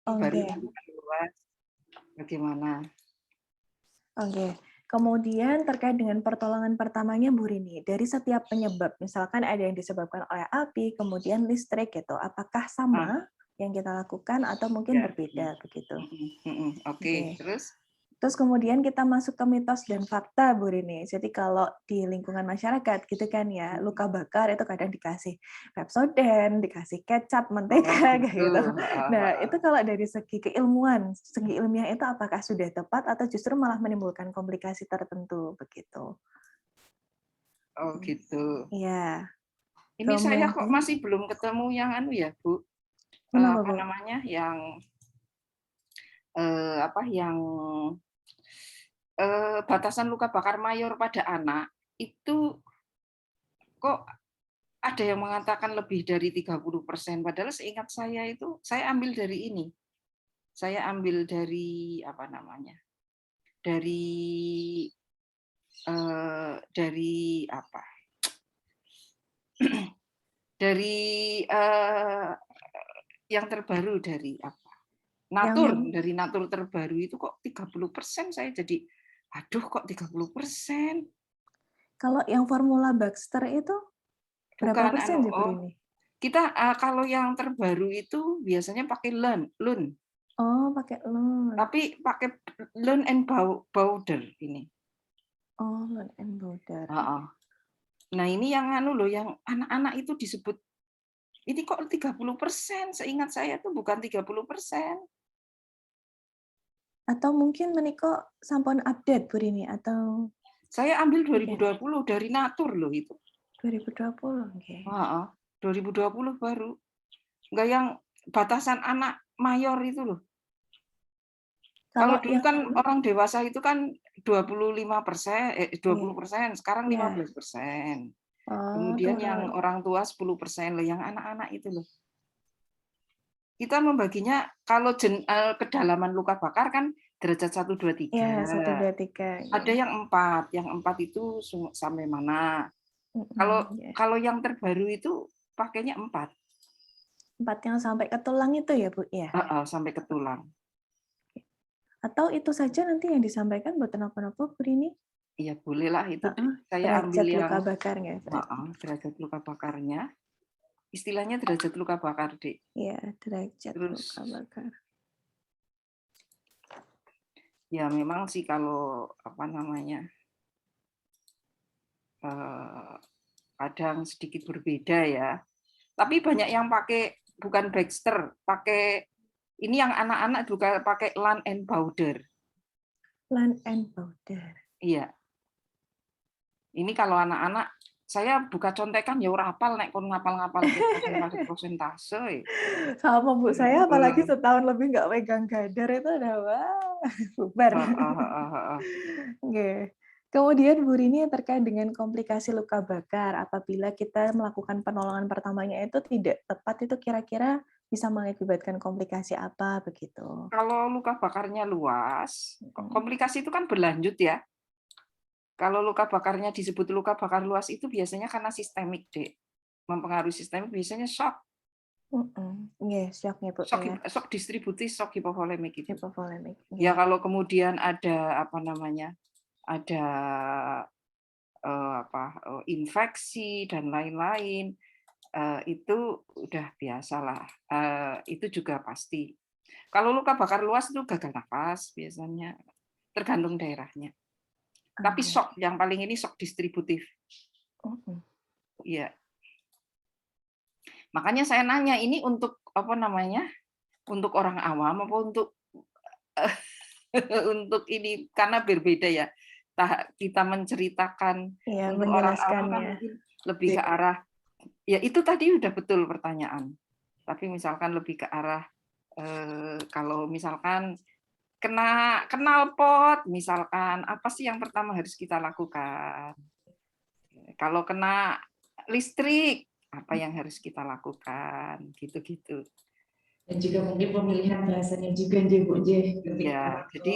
baru Oke. luas. Bagaimana? Oke. Kemudian terkait dengan pertolongan pertamanya Bu Rini, dari setiap penyebab, misalkan ada yang disebabkan oleh api, kemudian listrik gitu, apakah Ah, sama yang kita lakukan atau mungkin ya. berbeda begitu? Oke, Oke. terus? Terus kemudian kita masuk ke mitos dan fakta, Bu Rini. Jadi kalau di lingkungan masyarakat gitu kan ya, luka bakar itu kadang dikasih Pepsodent, dikasih kecap, Oh mentega kayak gitu. gitu. Nah, itu kalau dari segi keilmuan, segi ilmiah itu apakah sudah tepat atau justru malah menimbulkan komplikasi tertentu begitu? Oh gitu. Iya. Ini saya kok Kemudian masih belum ketemu yang anu ya, Bu. kenapa, Apa Bu? namanya? Yang batasan luka bakar mayor pada anak itu kok ada yang mengatakan lebih dari 30%, padahal seingat saya itu saya ambil dari ini. Saya ambil dari apa namanya? Dari dari apa? Dari yang terbaru dari apa? Yang Dari Natur terbaru itu kok 30%, saya jadi aduh kok 30%. kalau yang formula Baxter itu berapa Bukan persen anu, sih, Bu oh, Rini? kita kalau yang terbaru itu biasanya pakai Lun, Oh, pakai LUN. tapi pakai Lun and Powder ini. Oh, LUN and Powder. Heeh. Nah, ini yang anu loh, yang anak-anak itu disebut ini kok 30%, seingat saya tuh bukan 30%. Atau mungkin meniko sampun update Bu Rini atau Saya ambil mungkin 2020 dari Natur loh itu. 2020 nggih. Heeh, 2020 baru. Enggak yang batasan anak mayor itu loh. Kalau Kalau dulu yang kan orang dewasa itu kan 25%, iya, 20%, sekarang iya. 15%. Oh, Kemudian yang turun. orang tua 10%, loh, yang anak-anak itu loh. Kita membaginya kalau kedalaman luka bakar kan derajat 1, 2, 3. Iya, 1, 2, 3 Ada nggih. yang 4 itu sampai mana. Kalau Mhm, nggih. kalau yang terbaru itu pakainya 4. 4 yang sampai ke tulang itu ya, Bu, ya? Heeh, sampai ke tulang. Atau itu saja nanti yang disampaikan mboten napa-napa Bu Rini? Iya bolehlah itu Heeh, saya ambil derajat yang luka bakar nggih berarti? heeh, derajat luka bakarnya. Istilahnya derajat luka bakar, Dek. Iya, derajat Terus luka bakar. ya memang sih kalau apa namanya, eee, kadang sedikit berbeda ya. Tapi banyak yang pakai bukan Baxter, pakai ini yang anak-anak juga pakai Land and Powder. Land and Powder. Iya, ini kalau anak-anak saya buka contekan ya ora apal nek kon ngapal-ngapalke prosentase. Sama Bu saya apalagi Heeh, setahun lebih nggak pegang Gadar itu udah wah, bubar. heeh heeh heeh. Oke. Kemudian Bu Rini terkait dengan komplikasi luka bakar, apabila kita melakukan penolongan pertamanya itu tidak tepat, itu kira-kira bisa mengakibatkan komplikasi apa begitu? Kalau luka bakarnya luas, Mhm. komplikasi itu kan berlanjut ya. Kalau luka bakarnya disebut luka bakar luas itu biasanya karena sistemik, Dek. Mempengaruhi sistemik biasanya shock. Mhm. Nggih, syok ya, Bu, ya. Shock distributif, shock hipovolemik itu. Hipovolemik, Ya nggih. kalau kemudian ada apa namanya, ada infeksi dan lain-lain, itu udah biasalah. Itu juga pasti. Kalau luka bakar luas itu gagal nafas biasanya, tergantung daerahnya. Tapi Nggih. shock yang paling ini shock distributif. Mhm. Iya. Makanya saya nanya ini untuk apa namanya? Untuk orang awam apa untuk untuk ini karena berbeda ya. Kita menceritakan Iya, untuk orang awam kan menjelaskannya. mungkin lebih ke arah ya itu tadi udah betul pertanyaan. Tapi misalkan lebih ke arah kalau misalkan kena knalpot misalkan, apa sih yang pertama harus kita lakukan? Kalau kena listrik, apa yang harus kita lakukan? Gitu-gitu. Dan juga mungkin pemilihan bahasanya juga nih Bu J ketika Iya, jadi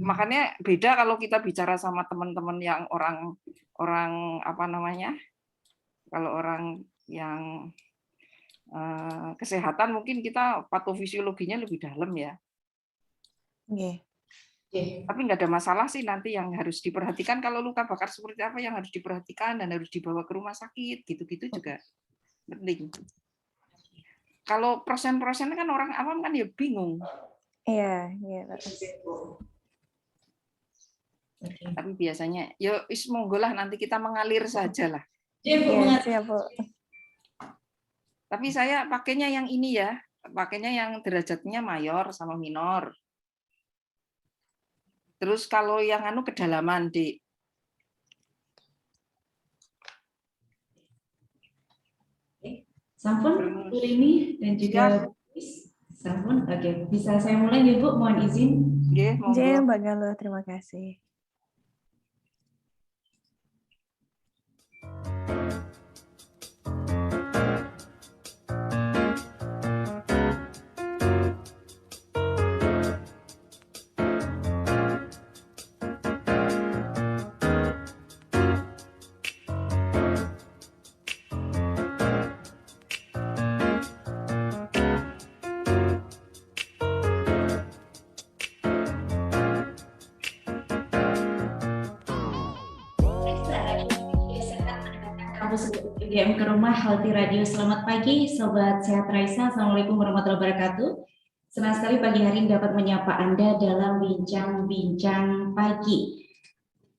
makanya beda kalau kita bicara sama teman-teman yang orang orang apa namanya? Kalau orang yang kesehatan mungkin kita patofisiologinya lebih dalam ya. Oke. Tapi nggak ada masalah sih nanti yang harus diperhatikan kalau luka bakar seperti apa yang harus diperhatikan dan harus dibawa ke rumah sakit gitu-gitu juga penting. Kalau persen-persen kan orang awam kan ya bingung. Iya, iya. Tapi biasanya, yo monggo lah nanti kita mengalir saja lah. Iya, siap, Bu. Tapi saya pakainya yang ini ya, pakainya yang derajatnya mayor sama minor. Terus kalau yang anu kedalaman, Dik. Sampun, Bu Rini dan juga Sampun. Oke, bisa saya mulai ya Bu, mohon izin. Nggih, monggo. Mbak Galuh, terima kasih. Kampus UGM ke rumah Healthy Radio. Selamat pagi Sobat Sehat Raisa. Assalamualaikum warahmatullahi wabarakatuh. Senang sekali pagi hari ini dapat menyapa Anda dalam bincang-bincang pagi.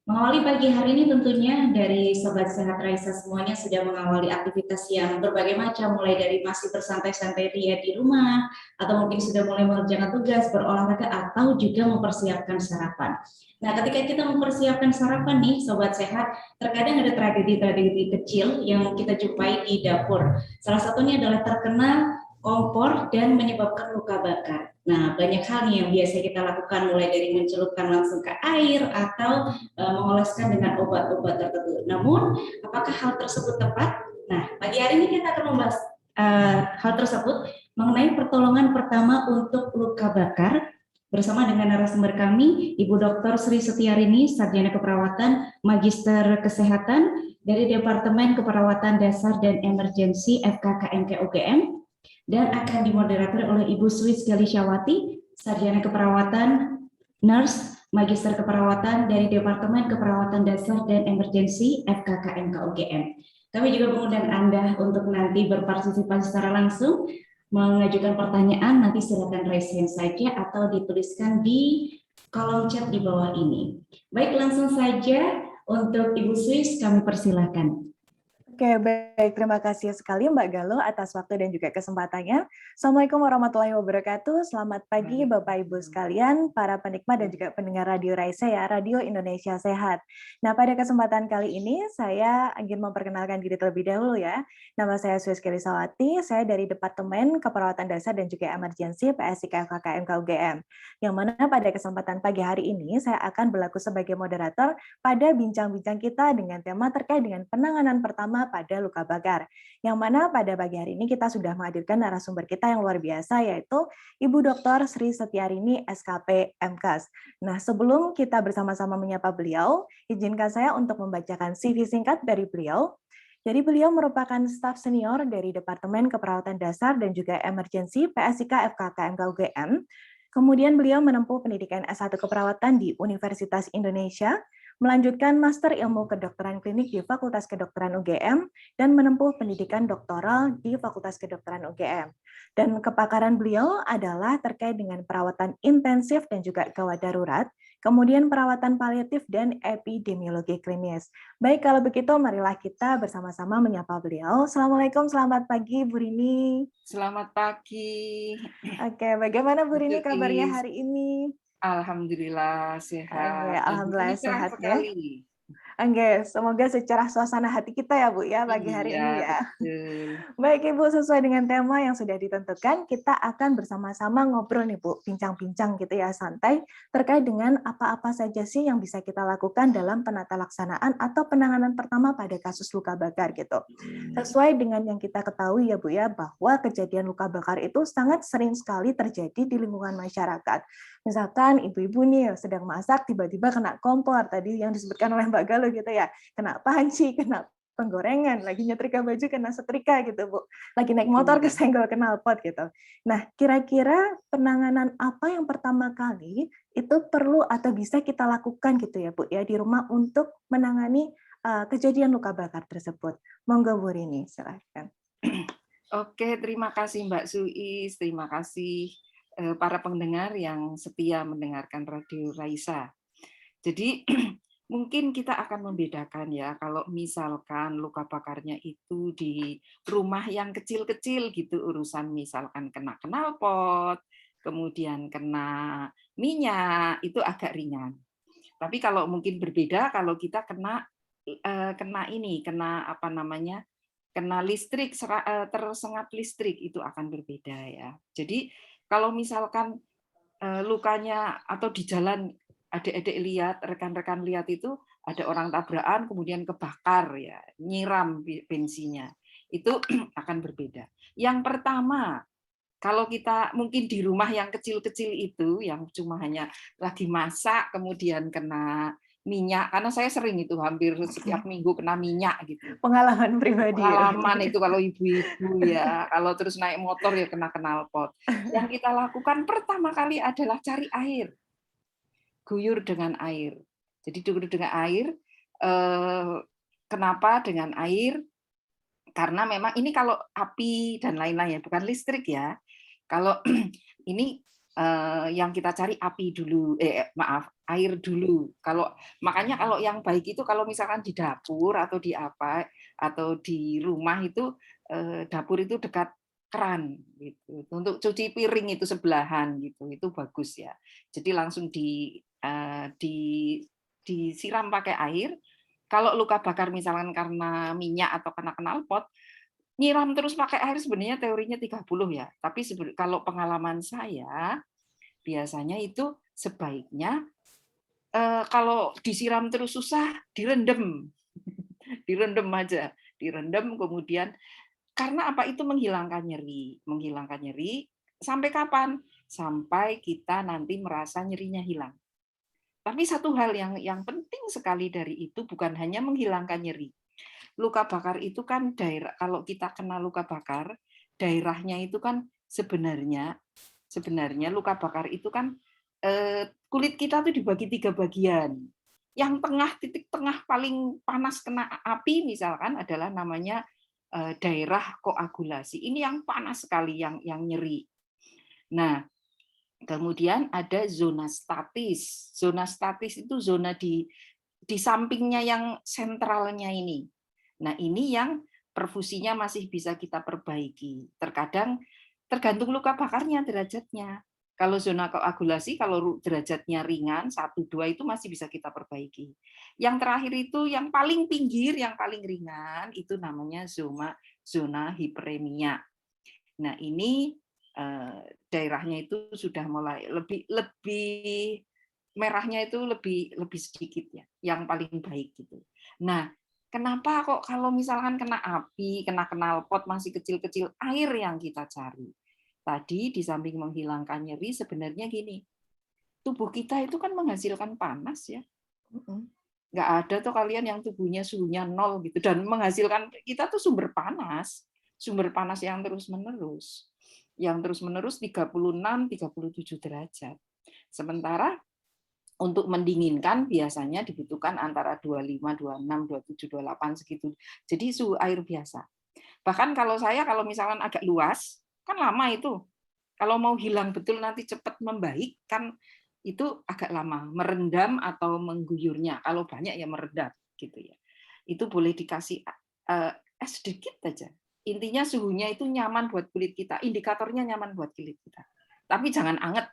Mengawali pagi hari ini tentunya dari Sobat Sehat Raisa semuanya sudah mengawali aktivitas yang berbagai macam, mulai dari masih bersantai-santai ria di rumah, atau mungkin sudah mulai mengerjakan tugas, berolahraga, atau juga mempersiapkan sarapan. Nah, ketika kita mempersiapkan sarapan nih, Sobat Sehat, terkadang ada tragedi-tragedi kecil yang kita jumpai di dapur. Salah satunya adalah terkena kompor dan menyebabkan luka bakar. Nah, banyak hal nih yang biasa kita lakukan, mulai dari mencelupkan langsung ke air atau mengoleskan dengan obat-obat tertentu. Namun, apakah hal tersebut tepat? Nah, pagi hari ini kita akan membahas hal tersebut mengenai pertolongan pertama untuk luka bakar bersama dengan narasumber kami, Ibu Dr. Sri Setiarini, Sarjana Keperawatan, Magister Kesehatan dari Departemen Keperawatan Dasar dan Emergensi FKKMK UGM, dan akan dimoderator oleh Ibu Swiss Galisyawati, Sarjana Keperawatan, Nurse, Magister Keperawatan dari Departemen Keperawatan Dasar dan Emergensi FKKMK UGM. Kami juga mengundang Anda untuk nanti berpartisipasi secara langsung, mengajukan pertanyaan, nanti silakan raise hand saja atau dituliskan di kolom chat di bawah ini. Baik, langsung saja untuk Ibu Swiss kami persilakan. Oke, baik. Terima kasih sekali Mbak Galuh atas waktu dan juga kesempatannya. Assalamualaikum warahmatullahi wabarakatuh. Selamat pagi Bapak Ibu sekalian, para penikmat dan juga pendengar Radio Raisa ya, Radio Indonesia Sehat. Nah, pada kesempatan kali ini saya ingin memperkenalkan diri terlebih dahulu ya. Nama saya Swiss Galisawati, saya dari Departemen Keperawatan Dasar dan juga Emergensi PSIK FKKMK UGM. Yang mana pada kesempatan pagi hari ini saya akan berlaku sebagai moderator pada bincang-bincang kita dengan tema terkait dengan penanganan pertama pada luka bakar. Yang mana pada pagi hari ini kita sudah menghadirkan narasumber kita yang luar biasa, yaitu Ibu Dr. Sri Setiarini, SKP MKes. Nah, sebelum kita bersama-sama menyapa beliau, izinkan saya untuk membacakan CV singkat dari beliau. Jadi beliau merupakan staf senior dari Departemen Keperawatan Dasar dan juga Emergensi PSIK FKKMK UGM. Kemudian beliau menempuh pendidikan S1 Keperawatan di Universitas Indonesia, melanjutkan Master Ilmu Kedokteran Klinik di Fakultas Kedokteran UGM, dan menempuh pendidikan doktoral di Fakultas Kedokteran UGM. Dan kepakaran beliau adalah terkait dengan perawatan intensif dan juga gawat darurat, kemudian perawatan paliatif dan epidemiologi klinis. Baik, kalau begitu marilah kita bersama-sama menyapa beliau. Assalamualaikum, selamat pagi Bu Rini. Selamat pagi. Oke, bagaimana Bu Rini kabarnya hari ini? Alhamdulillah sehat. Alhamdulillah sehat ya. Sekali. Semoga secerah suasana hati kita ya Bu ya pagi hari ini ya. Betul. Baik Ibu, sesuai dengan tema yang sudah ditentukan, kita akan bersama-sama ngobrol nih Bu, bincang-bincang gitu ya santai terkait dengan apa-apa saja sih yang bisa kita lakukan dalam penata laksanaan atau penanganan pertama pada kasus luka bakar gitu. Sesuai dengan yang kita ketahui ya Bu ya, bahwa kejadian luka bakar itu sangat sering sekali terjadi di lingkungan masyarakat. Misalkan ibu-ibu nih sedang masak, tiba-tiba kena kompor, tadi yang disebutkan oleh Mbak Galuh gitu ya, kena panci, kena penggorengan, lagi nyetrika baju kena setrika gitu, Bu. Lagi naik motor Iya. kesenggol knalpot gitu. Nah, kira-kira penanganan apa yang pertama kali itu perlu atau bisa kita lakukan gitu ya, Bu, ya di rumah untuk menangani kejadian luka bakar tersebut? Monggo Bu Rini, silahkan. Oke, terima kasih Mbak Suis, terima kasih para pendengar yang setia mendengarkan Radio Raisa. Jadi mungkin kita akan membedakan ya, kalau misalkan luka bakarnya itu di rumah yang kecil-kecil gitu, urusan misalkan kena knalpot, kemudian kena minyak, itu agak ringan. Tapi kalau mungkin berbeda kalau kita kena apa namanya, kena listrik, tersengat listrik, itu akan berbeda ya. Jadi kalau misalkan lukanya atau di jalan adik-adik lihat, rekan-rekan lihat itu ada orang tabrakan kemudian kebakar ya, nyiram bensinnya. Itu akan berbeda. Yang pertama, kalau kita mungkin di rumah yang kecil-kecil itu, yang cuma hanya lagi masak, kemudian kena minyak, karena saya sering itu hampir setiap minggu kena minyak gitu. Pengalaman pribadi ya. Pengalaman itu kalau ibu-ibu ya, kalau terus naik motor ya kena knalpot. Yang kita lakukan pertama kali adalah cari air, guyur dengan air. Jadi guyur dengan air, kenapa dengan air? Karena memang ini kalau api dan lain-lain ya, bukan listrik ya. Kalau ini yang kita cari api dulu, maaf, air dulu. Makanya kalau yang baik itu kalau misalkan di dapur atau di apa atau di rumah itu dapur itu dekat keran gitu. Untuk cuci piring itu sebelahan gitu, itu bagus ya. Jadi langsung disiram pakai air. Kalau luka bakar misalkan karena minyak atau karena knalpot, nyiram terus pakai air sebenarnya teorinya 30 ya. Tapi kalau pengalaman saya, biasanya itu sebaiknya kalau disiram terus susah, direndam. Direndam aja. Direndam kemudian, karena apa? Itu menghilangkan nyeri. Menghilangkan nyeri sampai kapan? Sampai kita nanti merasa nyerinya hilang. Tapi satu hal yang penting sekali dari itu bukan hanya menghilangkan nyeri. Luka bakar itu kan daerah, kalau kita kena luka bakar, daerahnya itu kan sebenarnya luka bakar itu kan kulit kita tuh dibagi 3 bagian. Yang tengah, titik tengah paling panas kena api misalkan adalah namanya daerah koagulasi. Ini yang panas sekali, yang nyeri. Nah, kemudian ada zona statis. Zona statis itu zona di sampingnya yang sentralnya ini. Nah, ini yang perfusinya masih bisa kita perbaiki. Terkadang tergantung luka bakarnya, derajatnya. Kalau zona koagulasi, kalau derajatnya ringan, 1, 2 itu masih bisa kita perbaiki. Yang terakhir itu, yang paling pinggir, yang paling ringan, itu namanya zona hiperemia. Nah, ini daerahnya itu sudah mulai lebih merahnya itu lebih sedikit ya, yang paling baik gitu. Nah, kenapa kok kalau misalkan kena api, kena knalpot masih kecil-kecil, air yang kita cari. Tadi di samping menghilangkan nyeri sebenarnya gini, tubuh kita itu kan menghasilkan panas ya. Nggak ada tuh kalian yang tubuhnya suhunya 0 gitu dan menghasilkan, kita tuh sumber panas yang terus-menerus. Yang terus-menerus 36, 37 derajat. Sementara untuk mendinginkan biasanya dibutuhkan antara 25, 26, 27, 28 segitu. Jadi suhu air biasa. Bahkan kalau misalkan agak luas, kan lama itu. Kalau mau hilang betul nanti cepat membaik, kan itu agak lama. Merendam atau mengguyurnya. Kalau banyak ya meredam gitu ya. Itu boleh dikasih es sedikit aja. Intinya suhunya itu nyaman buat kulit kita. Indikatornya nyaman buat kulit kita. Tapi jangan anget.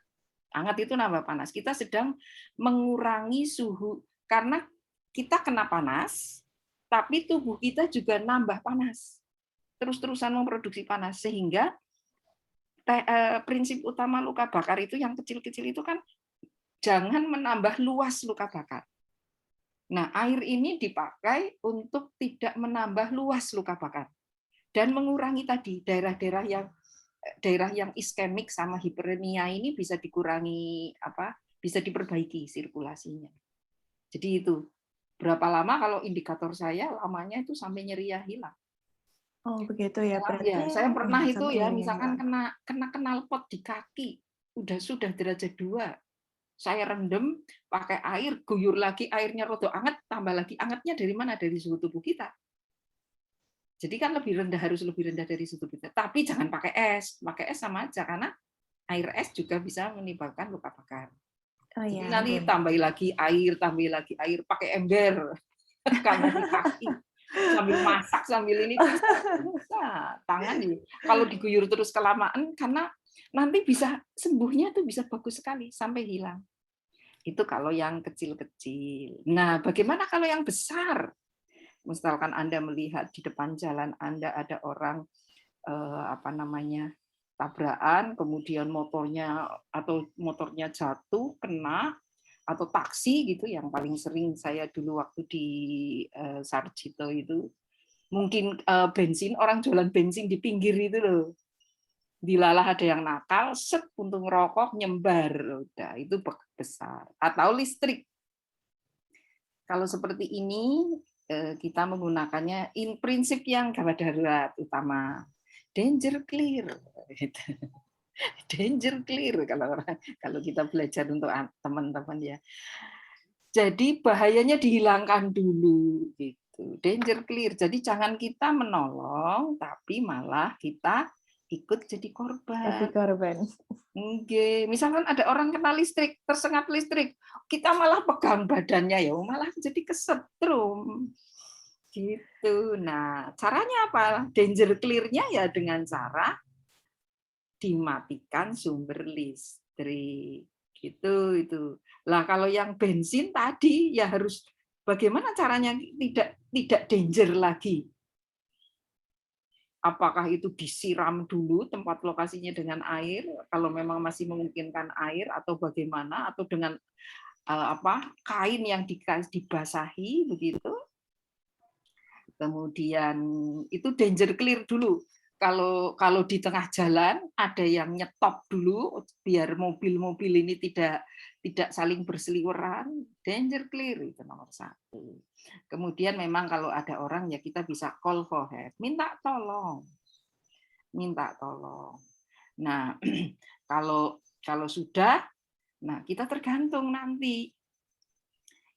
Anget itu nambah panas. Kita sedang mengurangi suhu karena kita kena panas, tapi tubuh kita juga nambah panas. Terus-terusan memproduksi panas sehingga prinsip utama luka bakar itu yang kecil-kecil itu kan jangan menambah luas luka bakar. Nah, air ini dipakai untuk tidak menambah luas luka bakar dan mengurangi tadi daerah-daerah yang iskemik sama hiperemia ini bisa dikurangi, bisa diperbaiki sirkulasinya. Jadi itu berapa lama, kalau indikator saya lamanya itu sampai nyerinya hilang. Oh, begitu ya. Ya, Berarti saya pernah itu sampai ya, nyerinya misalkan hilang. kena knalpot di kaki, sudah derajat 2. Saya rendam pakai air, guyur lagi, airnya rodo anget, tambah lagi angetnya dari mana? Dari suhu tubuh kita. Jadi kan harus lebih rendah dari suhu tubuh kita. Tapi jangan pakai es. Pakai es sama aja, karena air es juga bisa menimbulkan luka bakar. Oh Jadi ya, nanti ampun. tambahi lagi air, pakai ember karena di kaki. Sambil masak, sambil ini bisa. Tangan kalau diguyur terus kelamaan, karena nanti bisa sembuhnya tuh bisa bagus sekali sampai hilang. Itu kalau yang kecil-kecil. Nah, bagaimana kalau yang besar? Misalkan Anda melihat di depan jalan Anda ada orang tabrakan, kemudian motornya jatuh, kena, atau taksi gitu, yang paling sering saya dulu waktu di Sarjito itu, mungkin orang jualan bensin di pinggir itu loh, dilalah ada yang nakal, puntung rokok nyembar, udah itu besar. Atau listrik. Kalau seperti ini kita menggunakannya prinsip yang gawat darurat utama, danger clear. Danger clear kalau kita belajar untuk teman-teman ya. Jadi bahayanya dihilangkan dulu gitu. Danger clear. Jadi jangan kita menolong, tapi malah kita ikut jadi korban. Jadi korban. Misalkan ada orang kena listrik, tersengat listrik, kita malah pegang badannya ya, malah jadi kesetrum. Gitu. Nah, caranya apa? Danger clear-nya ya dengan cara dimatikan sumber listrik. Gitu itu. Lah kalau yang bensin tadi ya harus bagaimana caranya tidak danger lagi? Apakah itu disiram dulu tempat lokasinya dengan air, kalau memang masih memungkinkan air, atau bagaimana, atau dengan kain yang dibasahi begitu. Kemudian itu danger clear dulu. Kalau di tengah jalan ada yang nyetop dulu biar mobil-mobil ini tidak saling berseliweran, danger clear itu nomor 1. Kemudian memang kalau ada orang ya kita bisa call for help, minta tolong. Nah, kalau sudah, nah kita tergantung nanti.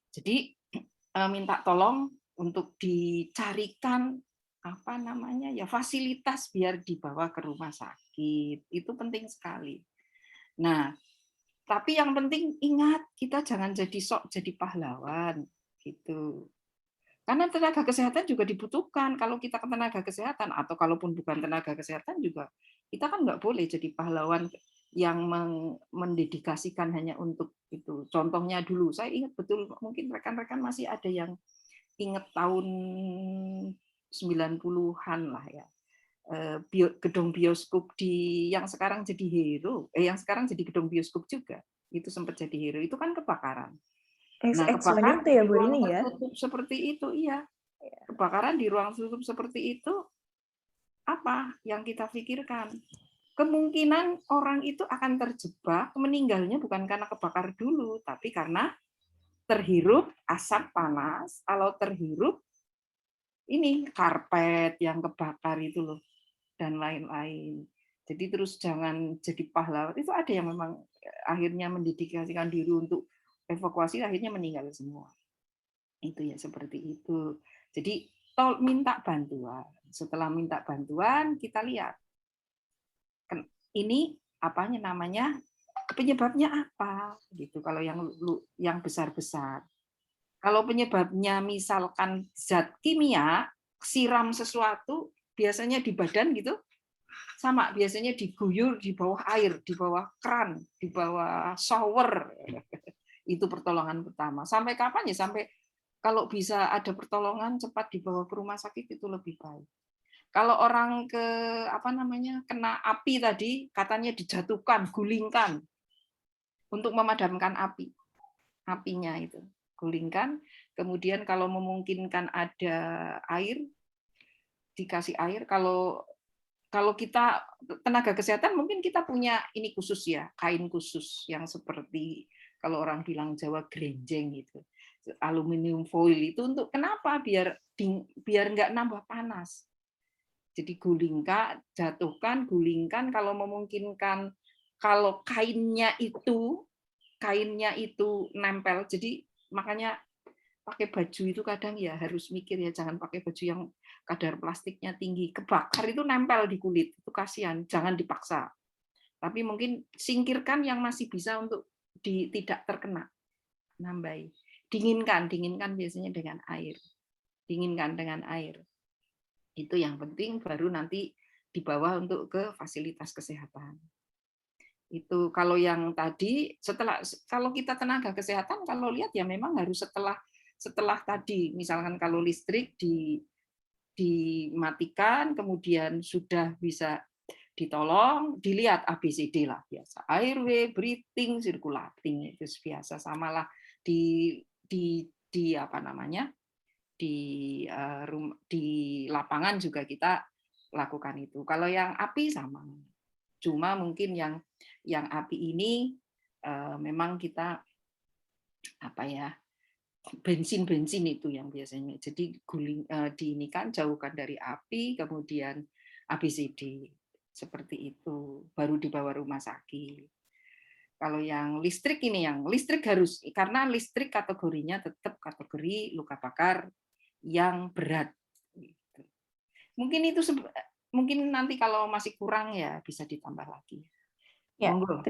Jadi minta tolong untuk dicarikan fasilitas biar dibawa ke rumah sakit. Itu penting sekali. Nah, tapi yang penting ingat, kita jangan jadi pahlawan gitu. Karena tenaga kesehatan juga dibutuhkan. Kalau kita ke tenaga kesehatan, atau kalaupun bukan tenaga kesehatan juga, kita kan nggak boleh jadi pahlawan yang mendedikasikan hanya untuk itu. Contohnya dulu, saya ingat betul, mungkin rekan-rekan masih ada yang ingat tahun 90-an lah ya. Gedung bioskop yang sekarang jadi Hero, yang sekarang jadi gedung bioskop juga, itu sempat jadi Hero, itu kan kebakaran. Nah, kebakaran itu ya, di Bu ruang Rini ya? tertutup seperti itu, iya. Kebakaran di ruang tertutup seperti itu, apa yang kita pikirkan? Kemungkinan orang itu akan terjebak, meninggalnya bukan karena kebakar dulu, tapi karena terhirup asap panas, kalau terhirup ini karpet yang kebakar itu loh, dan lain-lain. Jadi terus jangan jadi pahlawan. Itu ada yang memang akhirnya mendedikasikan diri untuk evakuasi, akhirnya meninggal semua. Itu ya seperti itu. Jadi minta bantuan. Setelah minta bantuan, kita lihat ini penyebabnya apa gitu. Kalau yang besar-besar. Kalau penyebabnya misalkan zat kimia, siram sesuatu, biasanya di badan gitu, sama biasanya diguyur di bawah air, di bawah keran, di bawah shower. Itu pertolongan pertama. Sampai kapan ya? Sampai kalau bisa ada pertolongan cepat dibawa ke rumah sakit itu lebih baik. Kalau orang kena api tadi, katanya dijatuhkan, gulingkan untuk memadamkan apinya itu. Gulingkan, kemudian kalau memungkinkan ada air, dikasih air. Kalau kita tenaga kesehatan mungkin kita punya ini khusus ya, kain khusus yang seperti kalau orang bilang Jawa grenjeng gitu. aluminium foil itu untuk kenapa? Biar nggak nambah panas. Jadi gulingkan, jatuhkan, gulingkan kalau memungkinkan, kalau kainnya itu nempel. Jadi makanya pakai baju itu kadang ya harus mikir ya, jangan pakai baju yang kadar plastiknya tinggi. Kebakar itu nempel di kulit, itu kasihan, jangan dipaksa. Tapi mungkin singkirkan yang masih bisa untuk tidak terkena. Nambahi. Dinginkan biasanya dengan air. Dinginkan dengan air. Itu yang penting, baru nanti dibawa untuk ke fasilitas kesehatan. Itu kalau yang tadi kalau kita tenaga kesehatan, kalau lihat ya memang harus setelah tadi, misalkan kalau listrik dimatikan, kemudian sudah bisa ditolong, dilihat ABCD lah biasa, airway, breathing, circulating, itu biasa, samalah di apa namanya, di lapangan juga kita lakukan itu. Kalau yang api sama, cuma mungkin yang api ini memang kita apa ya, bensin itu yang biasanya. Jadi diinikan, jauhkan dari api, kemudian ABCD seperti itu, baru dibawa rumah sakit. Kalau yang listrik ini, yang listrik harus, karena listrik kategorinya tetap kategori luka bakar yang berat. Mungkin itu mungkin nanti kalau masih kurang ya bisa ditambah lagi. Ya, Monggo.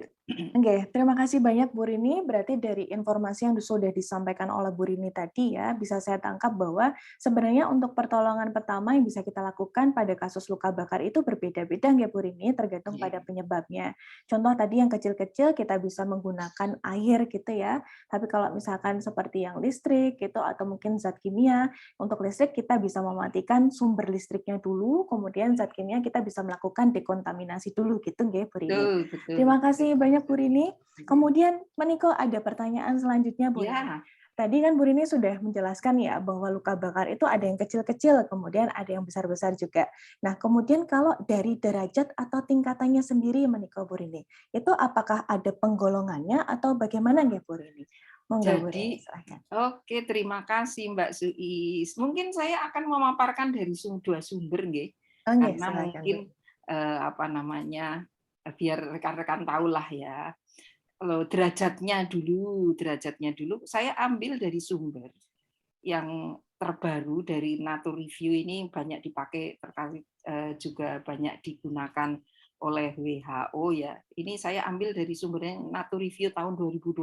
Oke, terima kasih banyak Bu Rini. Berarti dari informasi yang sudah disampaikan oleh Bu Rini tadi ya, bisa saya tangkap bahwa sebenarnya untuk pertolongan pertama yang bisa kita lakukan pada kasus luka bakar itu berbeda-beda ya Bu Rini, tergantung pada penyebabnya. Contoh tadi yang kecil-kecil kita bisa menggunakan air gitu ya. Tapi kalau misalkan seperti yang listrik gitu atau mungkin zat kimia, untuk listrik kita bisa mematikan sumber listriknya dulu, kemudian zat kimia kita bisa melakukan dekontaminasi dulu gitu ya Bu Rini. Betul. Terima kasih banyak Bu Rini. Kemudian Meniko ada pertanyaan selanjutnya Bu Rini. Ya. Tadi kan Bu Rini sudah menjelaskan ya bahwa luka bakar itu ada yang kecil-kecil, kemudian ada yang besar-besar juga. Nah, kemudian kalau dari derajat atau tingkatannya sendiri Meniko Bu Rini, itu apakah ada penggolongannya atau bagaimana ya Bu Rini? Monggo Bu Rini, silakan. Oke, terima kasih Mbak Suis. Mungkin saya akan memaparkan dari dua sumber nggih. Karena Silakan, mungkin apa namanya, biar rekan-rekan tahu lah ya. Kalau derajatnya dulu saya ambil dari sumber yang terbaru dari Nature Review, ini banyak dipakai, terkait juga banyak digunakan oleh WHO ya. Ini saya ambil dari sumbernya Nature Review tahun 2020,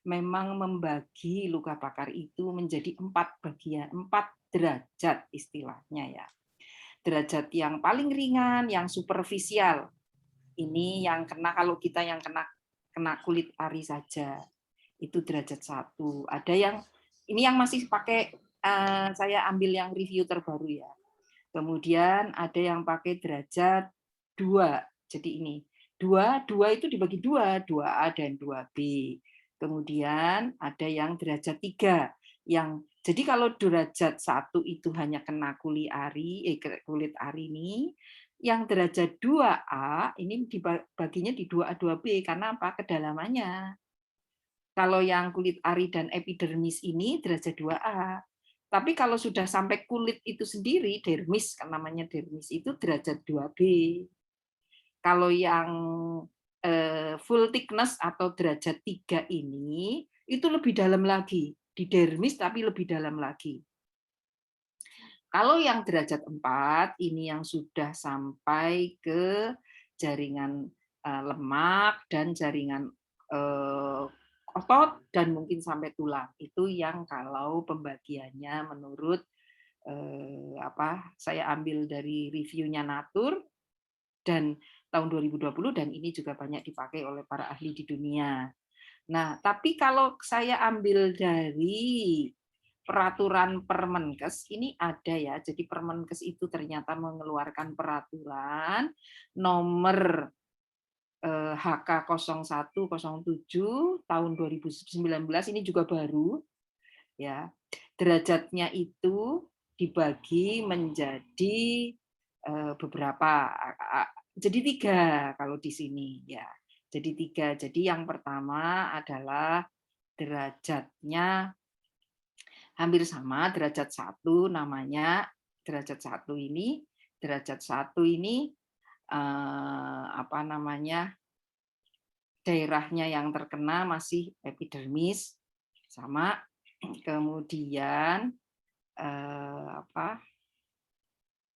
memang membagi luka bakar itu menjadi 4 bagian, 4 derajat istilahnya ya. Derajat yang paling ringan, yang superficial. Ini yang kena, kalau kita yang kena kulit ari saja, itu derajat 1. Ada yang ini yang masih pakai, saya ambil yang review terbaru ya. Kemudian ada yang pakai derajat 2. Jadi ini 2 itu dibagi 2 A dan 2B. Kemudian ada yang derajat 3 yang, jadi kalau derajat 1 itu hanya kena kulit ari ini, yang derajat 2A ini dibaginya di 2A 2B karena apa? Kedalamannya. Kalau yang kulit ari dan epidermis ini derajat 2A. Tapi kalau sudah sampai kulit itu sendiri, dermis, kan namanya dermis, itu derajat 2B. Kalau yang full thickness atau derajat 3 ini, itu lebih dalam lagi. Di dermis tapi lebih dalam lagi. Kalau yang derajat 4, ini yang sudah sampai ke jaringan lemak dan jaringan otot dan mungkin sampai tulang. Itu yang kalau pembagiannya menurut saya ambil dari reviewnya Nature dan tahun 2020, dan ini juga banyak dipakai oleh para ahli di dunia. Nah, tapi kalau saya ambil dari peraturan Permenkes, ini ada ya. Jadi Permenkes itu ternyata mengeluarkan peraturan nomor HK 0107 tahun 2019, ini juga baru ya. Derajatnya itu dibagi menjadi beberapa, jadi 3 kalau di sini ya. Jadi 3. Jadi yang pertama adalah derajatnya hampir sama derajat 1 namanya. Derajat 1 ini apa namanya, daerahnya yang terkena masih epidermis sama. Kemudian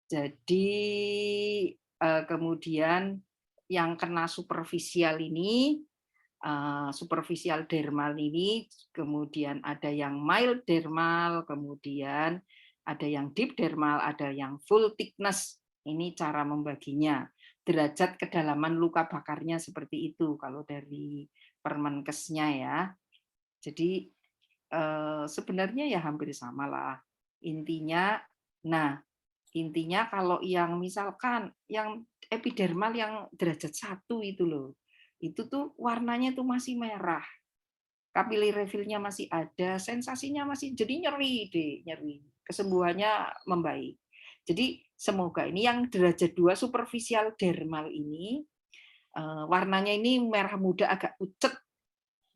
jadi kemudian yang kena superficial ini, superficial dermal ini, kemudian ada yang mild dermal, kemudian ada yang deep dermal, ada yang full thickness. Ini cara membaginya. Derajat kedalaman luka bakarnya seperti itu kalau dari Permenkesnya ya. Jadi sebenarnya ya hampir sama lah. Intinya kalau yang misalkan yang epidermal yang derajat 1 itu loh, itu tuh warnanya tuh masih merah, kapili refillnya masih ada, sensasinya masih jadi nyeri deh, nyeri. Kesembuhannya membaik. Jadi semoga ini yang derajat 2 superficial dermal ini warnanya ini merah muda agak pucet.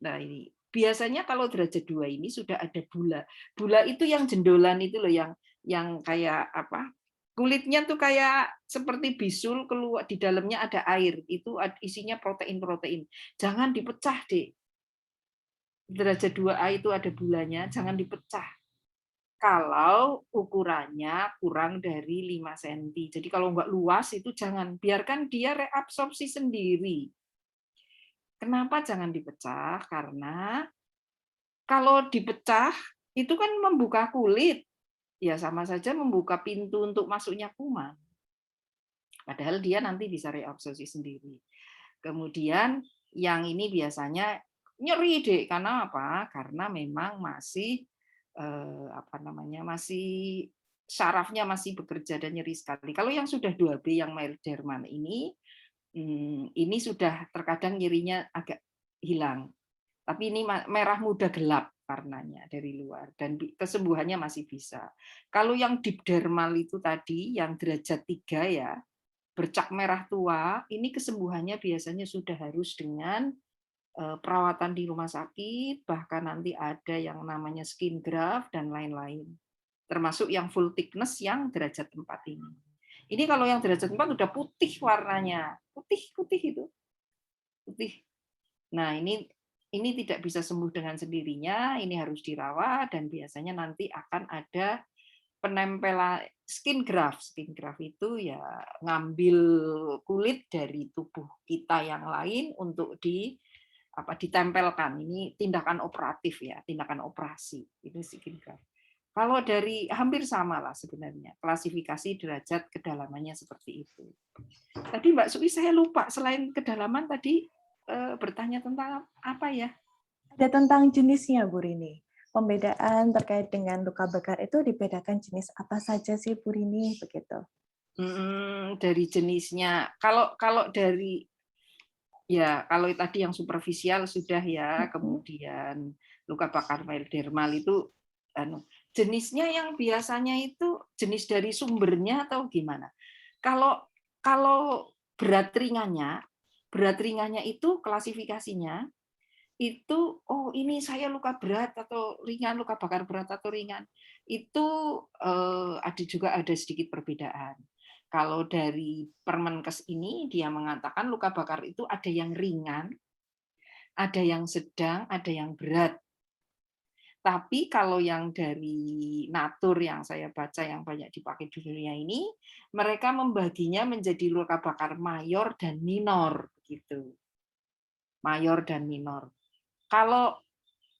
Nah ini biasanya kalau derajat 2 ini sudah ada bula. Bula itu yang jendolan itu loh, yang kayak apa? Kulitnya tuh kayak seperti bisul, keluar di dalamnya ada air. Itu isinya protein-protein. Jangan dipecah, Dek. Derajat 2A itu ada bulanya, jangan dipecah. Kalau ukurannya kurang dari 5 cm. Jadi kalau nggak luas itu jangan, biarkan dia reabsorpsi sendiri. Kenapa jangan dipecah? Karena kalau dipecah itu kan membuka kulit, ya sama saja membuka pintu untuk masuknya kuman. Padahal dia nanti bisa reabsorpsi sendiri. Kemudian yang ini biasanya nyeri deh, karena apa? Karena memang masih masih sarafnya masih bekerja dan nyeri sekali. Kalau yang sudah 2B yang mild dermal ini sudah terkadang nyerinya agak hilang. Tapi ini merah muda gelap warnanya dari luar dan kesembuhannya masih bisa. Kalau yang deep dermal itu tadi yang derajat 3 ya, bercak merah tua, ini kesembuhannya biasanya sudah harus dengan perawatan di rumah sakit, bahkan nanti ada yang namanya skin graft dan lain-lain. Termasuk yang full thickness yang derajat 4 ini. Ini kalau yang derajat 4 udah putih warnanya. Putih itu. Putih. Nah, ini tidak bisa sembuh dengan sendirinya, ini harus dirawat dan biasanya nanti akan ada penempelan skin graft. Skin graft itu ya ngambil kulit dari tubuh kita yang lain untuk ditempelkan. Ini tindakan operatif ya, tindakan operasi. Itu skin graft. Kalau dari hampir sama lah sebenarnya, klasifikasi derajat kedalamannya seperti itu. Tadi Mbak Sui saya lupa, selain kedalaman tadi bertanya tentang apa ya? Ada tentang jenisnya, Bu Rini. Pembedaan terkait dengan luka bakar itu dibedakan jenis apa saja sih, Bu Rini? Begitu. Dari jenisnya, kalau dari ya kalau tadi yang superficial sudah ya, kemudian luka bakar mild dermal itu jenisnya yang biasanya itu jenis dari sumbernya atau gimana? Kalau berat ringannya itu klasifikasinya itu ini saya luka berat atau ringan, luka bakar berat atau ringan. Itu ada sedikit perbedaan. Kalau dari Permenkes ini dia mengatakan luka bakar itu ada yang ringan, ada yang sedang, ada yang berat. Tapi kalau yang dari Natur yang saya baca yang banyak dipakai di dunia ini, mereka membaginya menjadi luka bakar mayor dan minor gitu. Mayor dan minor. Kalau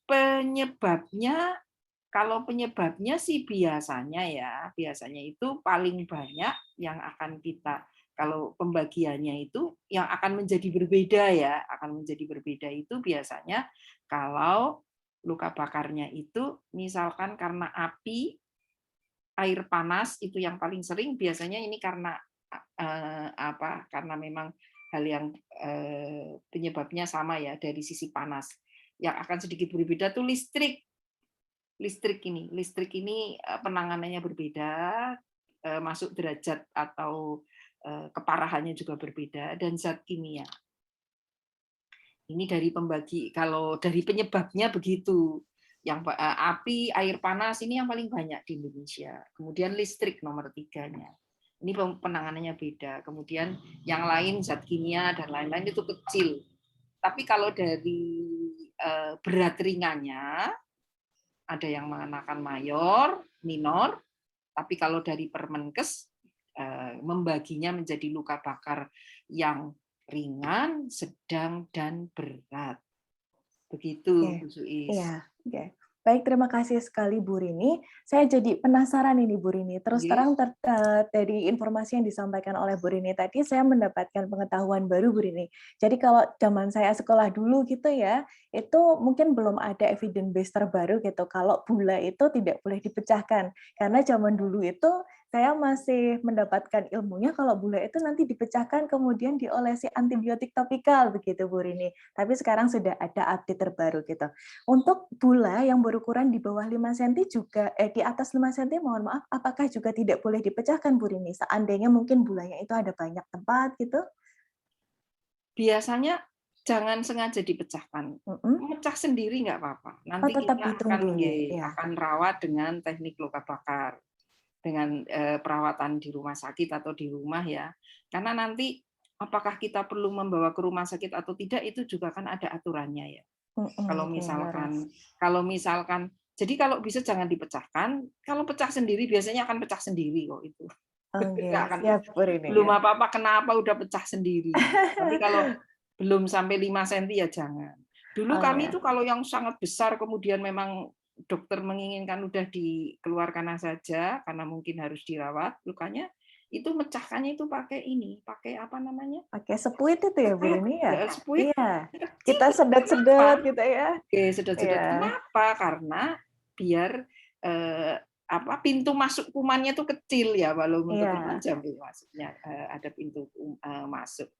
penyebabnya sih biasanya itu paling banyak yang akan kita, kalau pembagiannya itu yang akan menjadi berbeda itu biasanya kalau luka bakarnya itu misalkan karena api, air panas itu yang paling sering, biasanya ini karena karena memang hal yang penyebabnya sama ya dari sisi panas. Yang akan sedikit berbeda tuh listrik ini penanganannya berbeda, masuk derajat atau keparahannya juga berbeda, dan zat kimia. Ini dari kalau dari penyebabnya begitu. api, air panas ini yang paling banyak di Indonesia. Kemudian listrik nomor 3-nya. Ini penanganannya beda. Kemudian yang lain zat kimia dan lain-lain itu kecil. Tapi kalau dari berat ringannya ada yang mengenakan mayor, minor. Tapi kalau dari Permenkes membaginya menjadi luka bakar yang ringan, sedang, dan berat. Begitu, Bu Suis. Iya, oke. Baik, terima kasih sekali Bu Rini. Saya jadi penasaran ini Bu Rini. Terus terang dari informasi yang disampaikan oleh Bu Rini tadi, saya mendapatkan pengetahuan baru Bu Rini. Jadi kalau zaman saya sekolah dulu gitu ya, itu mungkin belum ada evidence base terbaru gitu. Kalau gula itu tidak boleh dipecahkan. Karena zaman dulu itu saya masih mendapatkan ilmunya kalau gula itu nanti dipecahkan kemudian diolesi antibiotik topikal begitu Bu Rini. Tapi sekarang sudah ada update terbaru gitu. Untuk gula yang berukuran di bawah 5 cm juga di atas 5 cm mohon maaf apakah juga tidak boleh dipecahkan Bu Rini? Seandainya mungkin gulanya itu ada banyak tempat gitu. Biasanya jangan sengaja dipecahkan. Mecah sendiri nggak apa-apa. Nanti tetap kita akan rawat dengan teknik luka bakar. Dengan perawatan di rumah sakit atau di rumah ya. Karena nanti apakah kita perlu membawa ke rumah sakit atau tidak itu juga kan ada aturannya ya. Kalau misalkan jadi kalau bisa jangan dipecahkan, kalau pecah sendiri biasanya akan pecah sendiri kok itu. Belum apa-apa kenapa udah pecah sendiri. Tapi kalau belum sampai 5 cm ya jangan. Dulu kami itu kalau yang sangat besar kemudian memang dokter menginginkan udah dikeluarkan saja karena mungkin harus dirawat lukanya, itu mecahkannya itu pakai apa namanya? Pakai sepuit itu ya Bu Rini ya? Sepuit. Iya. Kita sedot-sedot gitu ya. Oke, sedot-sedot. Kenapa? Karena biar pintu masuk kumannya itu kecil ya, walau untuk jam maksudnya ada pintu masuk.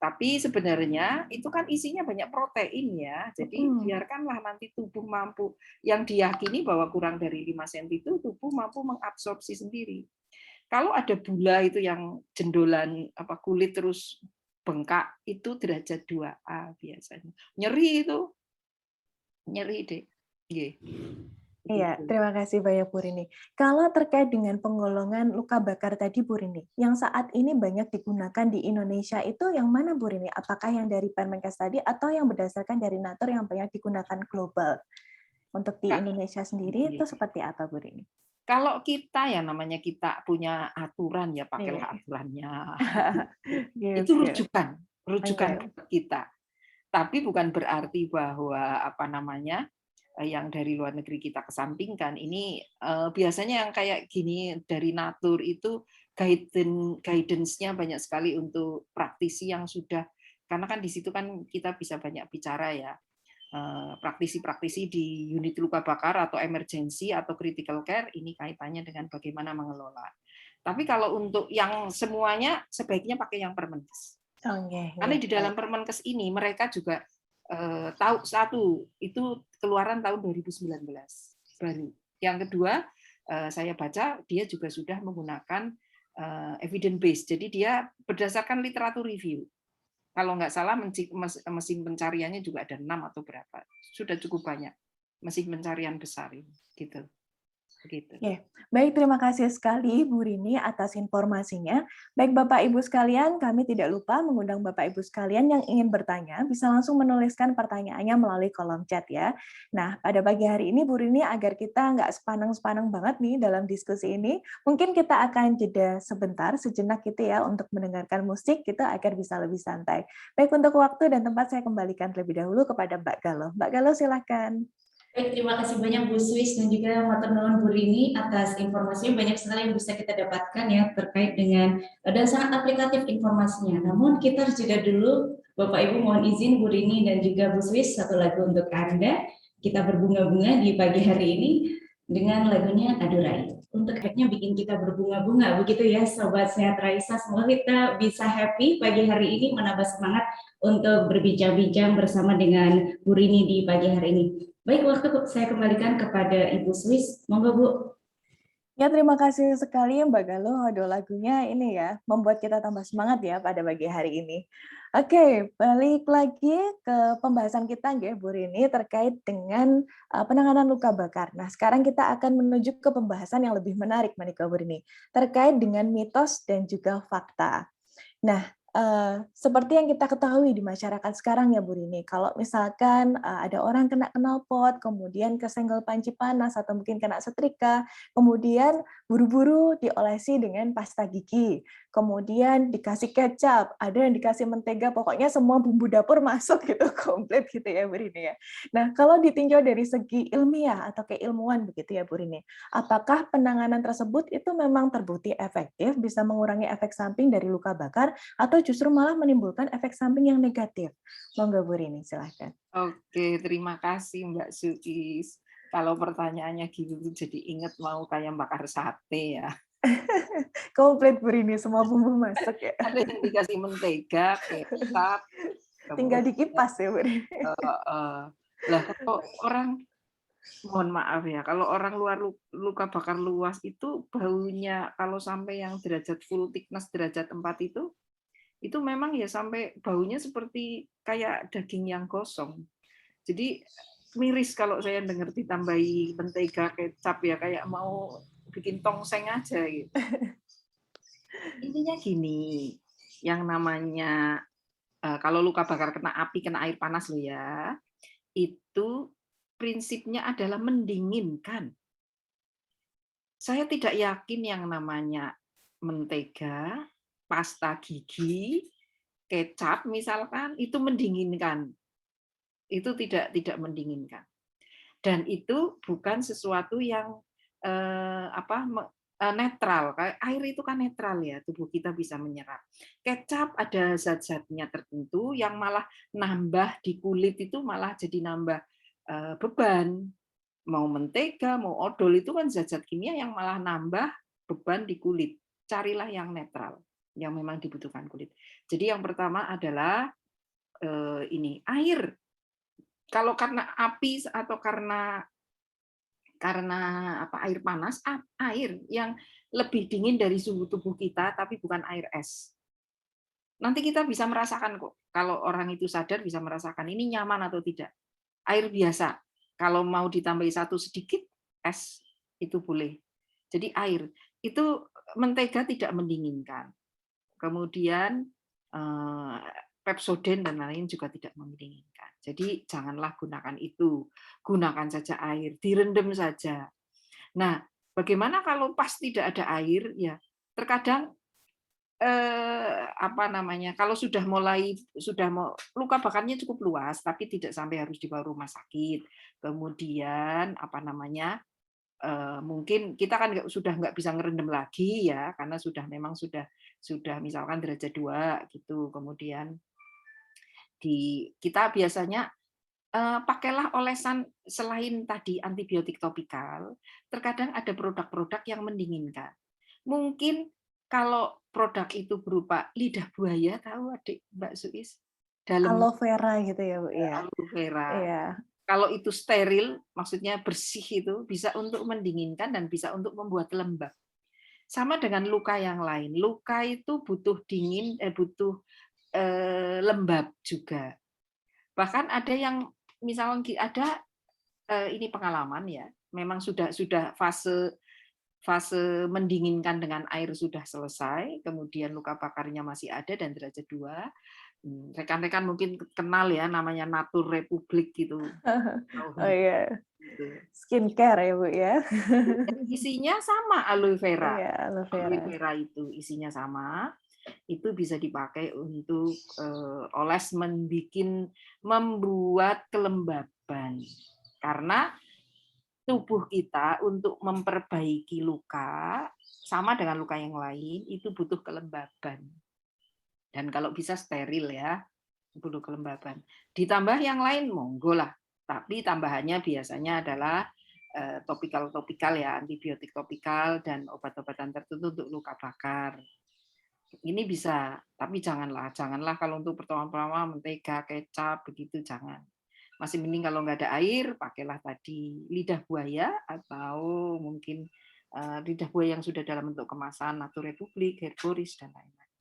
Tapi sebenarnya itu kan isinya banyak protein ya. Jadi biarkanlah nanti tubuh mampu, yang diyakini bahwa kurang dari 5 cm itu tubuh mampu mengabsorpsi sendiri. Kalau ada bula itu yang jendolan kulit terus bengkak, itu derajat 2A biasanya. Nyeri itu. Nyeri deh. Iya, terima kasih banyak Bu Rini. Kalau terkait dengan penggolongan luka bakar tadi Bu Rini, yang saat ini banyak digunakan di Indonesia itu yang mana Bu Rini? Apakah yang dari Permenkes tadi atau yang berdasarkan dari Natur yang banyak digunakan global? Untuk di Indonesia sendiri itu seperti apa Bu Rini? Kalau kita ya namanya kita punya aturan ya pakailah aturannya. Itu rujukan kita. Tapi bukan berarti bahwa yang dari luar negeri kita kesampingkan. Ini biasanya yang kayak gini dari Natur itu guidance-nya banyak sekali untuk praktisi yang sudah, karena kan di situ kan kita bisa banyak bicara ya, praktisi-praktisi di unit luka bakar atau emergency atau critical care, ini kaitannya dengan bagaimana mengelola. Tapi kalau untuk yang semuanya sebaiknya pakai yang Permenkes. Karena di dalam Permenkes ini mereka juga tahu satu itu keluaran tahun 2019 baru. Yang kedua saya baca dia juga sudah menggunakan evidence base. Jadi dia berdasarkan literatur review. Kalau nggak salah mesin pencariannya juga ada 6 atau berapa. Sudah cukup banyak mesin pencarian besar ini gitu. Begitu. Ya, baik, terima kasih sekali Bu Rini atas informasinya. Baik Bapak Ibu sekalian, kami tidak lupa mengundang Bapak Ibu sekalian yang ingin bertanya, bisa langsung menuliskan pertanyaannya melalui kolom chat ya. Nah, pada pagi hari ini Bu Rini, agar kita nggak sepaneng-sepaneng banget nih dalam diskusi ini, mungkin kita akan jeda sebentar, sejenak gitu ya, untuk mendengarkan musik gitu agar bisa lebih santai. Baik, untuk waktu dan tempat saya kembalikan terlebih dahulu kepada Mbak Galuh. Mbak Galuh, silakan. Baik, terima kasih banyak Bu Suis dan juga matur nuwun Bu Rini atas informasinya. Banyak sekali yang bisa kita dapatkan ya terkait dengan dan sangat aplikatif informasinya. Namun kita harus jeda dulu. Bapak Ibu mohon izin Bu Rini dan juga Bu Suis, satu lagu untuk Anda. Kita berbunga-bunga di pagi hari ini dengan lagunya Adurai. Untuk efeknya bikin kita berbunga-bunga begitu ya Sobat Sehat Raisa. Semoga kita bisa happy pagi hari ini, menambah semangat untuk berbincang-bincang bersama dengan Bu Rini di pagi hari ini. Baik, waktu saya kembalikan kepada Ibu Suis. Monggo Bu. Ya, terima kasih sekali Mbak Galuh. Aduh, lagunya ini ya, membuat kita tambah semangat ya pada pagi hari ini. Oke, balik lagi ke pembahasan kita nggih, Bu Rini, terkait dengan penanganan luka bakar. Nah, sekarang kita akan menuju ke pembahasan yang lebih menarik, Monika, Bu Rini, terkait dengan mitos dan juga fakta. Nah, seperti yang kita ketahui di masyarakat sekarang ya Bu Rini, kalau misalkan, ada orang kena knalpot, kemudian kesenggol panci panas atau mungkin kena setrika, kemudian buru-buru diolesi dengan pasta gigi, kemudian dikasih kecap, ada yang dikasih mentega, pokoknya semua bumbu dapur masuk gitu, komplit gitu ya Bu Rini ya. Nah, kalau ditinjau dari segi ilmiah atau keilmuan begitu ya Bu Rini, apakah penanganan tersebut itu memang terbukti efektif, bisa mengurangi efek samping dari luka bakar, atau justru malah menimbulkan efek samping yang negatif? Monggo Bu Rini, silahkan. Oke, terima kasih Mbak Suis. Kalau pertanyaannya gitu tuh jadi inget mau kayak bakar sate ya. Komplit Bu Rini, semua bumbu masuk ya. Ada yang dikasih mentega, kecap, Tinggal kemudian dikipas ya Bu Rini. lah kalau orang, mohon maaf ya, kalau orang luar luka bakar luas itu baunya kalau sampai yang derajat full thickness derajat 4 itu memang ya sampai baunya seperti kayak daging yang gosong. Jadi miris kalau saya dengar ditambahi mentega, kecap ya kayak mau bikin tongseng aja gitu. Intinya gini, yang namanya kalau luka bakar kena api, kena air panas lo ya, itu prinsipnya adalah mendinginkan. Saya tidak yakin yang namanya mentega, pasta gigi, kecap misalkan itu mendinginkan. Itu tidak mendinginkan. Dan itu bukan sesuatu yang netral. Kayak air itu kan netral ya, tubuh kita bisa menyerap. Kecap ada zat-zatnya tertentu yang malah nambah di kulit itu malah jadi nambah beban. Mau mentega, mau odol itu kan zat-zat kimia yang malah nambah beban di kulit. Carilah yang netral, yang memang dibutuhkan kulit. Jadi yang pertama adalah ini air. Kalau karena api atau karena air panas, air yang lebih dingin dari suhu tubuh kita, tapi bukan air es. Nanti kita bisa merasakan kok. Kalau orang itu sadar bisa merasakan ini nyaman atau tidak. Air biasa. Kalau mau ditambahi satu sedikit, es itu boleh. Jadi air. Itu mentega tidak mendinginkan. Kemudian Pepsodent dan lain juga tidak mendinginkan. Jadi janganlah gunakan itu. Gunakan saja air, direndam saja. Nah, bagaimana kalau pas tidak ada air? Ya, terkadang kalau sudah mau luka bakarnya cukup luas, tapi tidak sampai harus dibawa rumah sakit. Kemudian mungkin kita kan sudah nggak bisa ngerendam lagi ya, karena memang sudah misalkan derajat 2 gitu. Kemudian kita biasanya pakailah olesan selain tadi antibiotik topikal, terkadang ada produk-produk yang mendinginkan. Mungkin kalau produk itu berupa lidah buaya, tahu Adik Mbak Suis? Dalamnya Aloe vera gitu ya Bu ya. aloe vera. Iya. Kalau itu steril, maksudnya bersih itu bisa untuk mendinginkan dan bisa untuk membuat lembab. Sama dengan luka yang lain. Luka itu butuh dingin, butuh lembab juga. Bahkan ada yang misalnya ada ini pengalaman ya, memang sudah fase mendinginkan dengan air sudah selesai, kemudian luka bakarnya masih ada dan derajat 2. Rekan-rekan mungkin kenal ya namanya Natur Republik gitu. Oh iya. Gitu. Skincare ya Bu ya. Isinya sama aloe vera. Iya, aloe Aloe vera. vera itu isinya sama. Itu bisa dipakai untuk oles membuat kelembaban. Karena tubuh kita untuk memperbaiki luka sama dengan luka yang lain itu butuh kelembaban. Dan kalau bisa steril ya, butuh kelembaban. Ditambah yang lain monggo lah. Tapi tambahannya biasanya adalah topikal ya, antibiotik topikal dan obat-obatan tertentu untuk luka bakar. Ini bisa, tapi janganlah kalau untuk pertama-tama mentega, kecap begitu jangan. Masih mending kalau nggak ada air, pakailah tadi lidah buaya atau mungkin lidah buaya yang sudah dalam bentuk kemasan, Natur Republik, Herboris, dan lain-lain.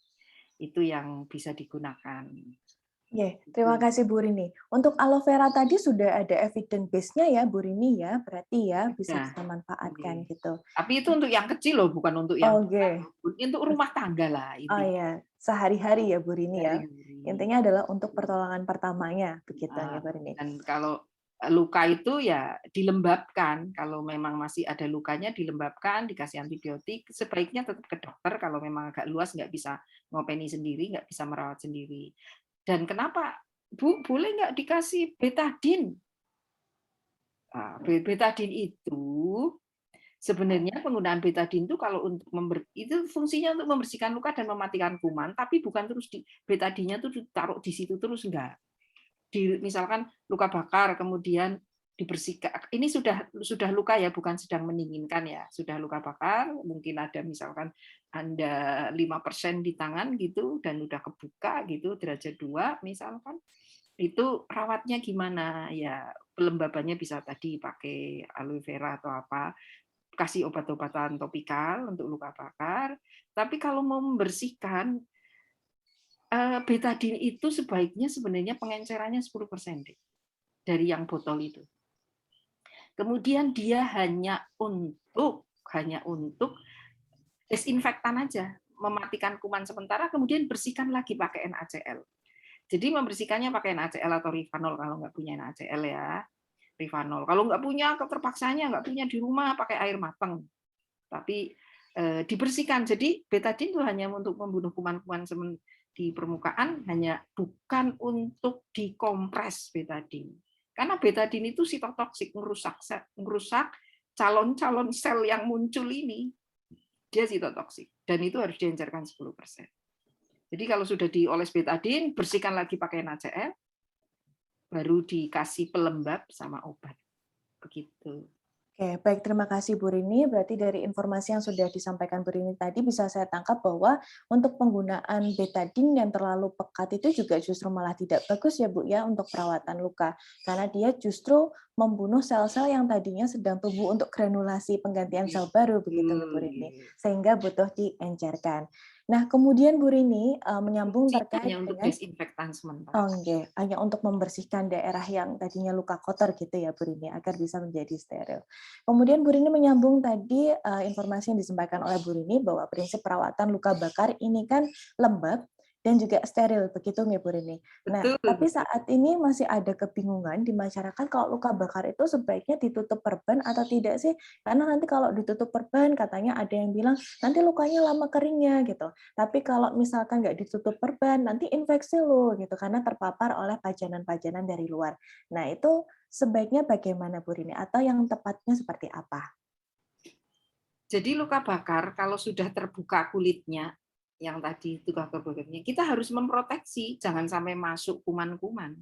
Itu yang bisa digunakan. Terima kasih Bu Rini. Untuk aloe vera tadi sudah ada evidence base-nya ya Bu Rini ya, berarti ya bisa Nah, kita manfaatkan gitu. Tapi itu untuk yang kecil loh, bukan untuk yang untuk rumah tangga lah. Oh ya, sehari-hari ya Bu Rini ya. Intinya adalah untuk pertolongan pertamanya, begitu ya Bu Rini. Dan kalau luka itu ya dilembabkan, kalau memang masih ada lukanya dilembabkan, dikasih antibiotik, sebaiknya tetap ke dokter kalau memang agak luas nggak bisa ngopeni sendiri, nggak bisa merawat sendiri. Dan kenapa Bu boleh nggak dikasih betadine? Betadine itu sebenarnya penggunaan betadine itu kalau untuk itu fungsinya untuk membersihkan luka dan mematikan kuman, tapi bukan terus betadine-nya tuh ditaruh di situ terus enggak. Misalkan luka bakar kemudian dibersihkan. Ini sudah luka ya, bukan sedang mendinginkan ya. Sudah luka bakar, mungkin ada misalkan Anda 5% di tangan gitu dan udah kebuka gitu derajat 2 misalkan. Itu rawatnya gimana? Ya pelembabannya bisa tadi pakai aloe vera atau apa, kasih obat-obatan topikal untuk luka bakar. Tapi kalau mau membersihkan, betadine itu sebaiknya sebenarnya pengencerannya 10% dari yang botol itu. Kemudian dia hanya untuk desinfektan aja, mematikan kuman sementara, kemudian bersihkan lagi pakai NaCl. Jadi membersihkannya pakai NaCl atau Rivanol kalau nggak punya NaCl ya. Rivanol. Kalau nggak punya, keterpaksanya nggak punya di rumah pakai air matang. Tapi dibersihkan. Jadi betadine itu hanya untuk membunuh kuman-kuman di permukaan, hanya bukan untuk dikompres betadine. Karena betadine itu sitotoksik, merusak calon-calon sel yang muncul ini. Dia sitotoksik dan itu harus diencerkan 10%. Jadi kalau sudah dioles betadine, bersihkan lagi pakai NaCl, baru dikasih pelembab sama obat. Begitu. Oke, baik, terima kasih Bu Rini. Berarti dari informasi yang sudah disampaikan Bu Rini tadi bisa saya tangkap bahwa untuk penggunaan betadine yang terlalu pekat itu juga justru malah tidak bagus ya Bu ya untuk perawatan luka. Karena dia justru membunuh sel-sel yang tadinya sedang tumbuh untuk granulasi penggantian sel baru begitu Bu Rini. Sehingga butuh diencerkan. Nah, kemudian Bu Rini menyambung terkait hanya untuk dengan desinfektan sementara. hanya untuk membersihkan daerah yang tadinya luka kotor gitu ya Bu Rini agar bisa menjadi steril. Kemudian Bu Rini menyambung tadi informasi yang disampaikan oleh Bu Rini bahwa prinsip perawatan luka bakar ini kan lembab dan juga steril, begitu nggak Bu Rini? Nah, tapi saat ini masih ada kebingungan di masyarakat kalau luka bakar itu sebaiknya ditutup perban atau tidak sih? Karena nanti kalau ditutup perban katanya ada yang bilang nanti lukanya lama keringnya gitu. Tapi kalau misalkan nggak ditutup perban nanti infeksi loh gitu karena terpapar oleh pajanan-pajanan dari luar. Nah, itu sebaiknya bagaimana Bu Rini? Atau yang tepatnya seperti apa? Jadi luka bakar kalau sudah terbuka kulitnya, yang tadi itu kulitnya, kita harus memproteksi, jangan sampai masuk kuman-kuman.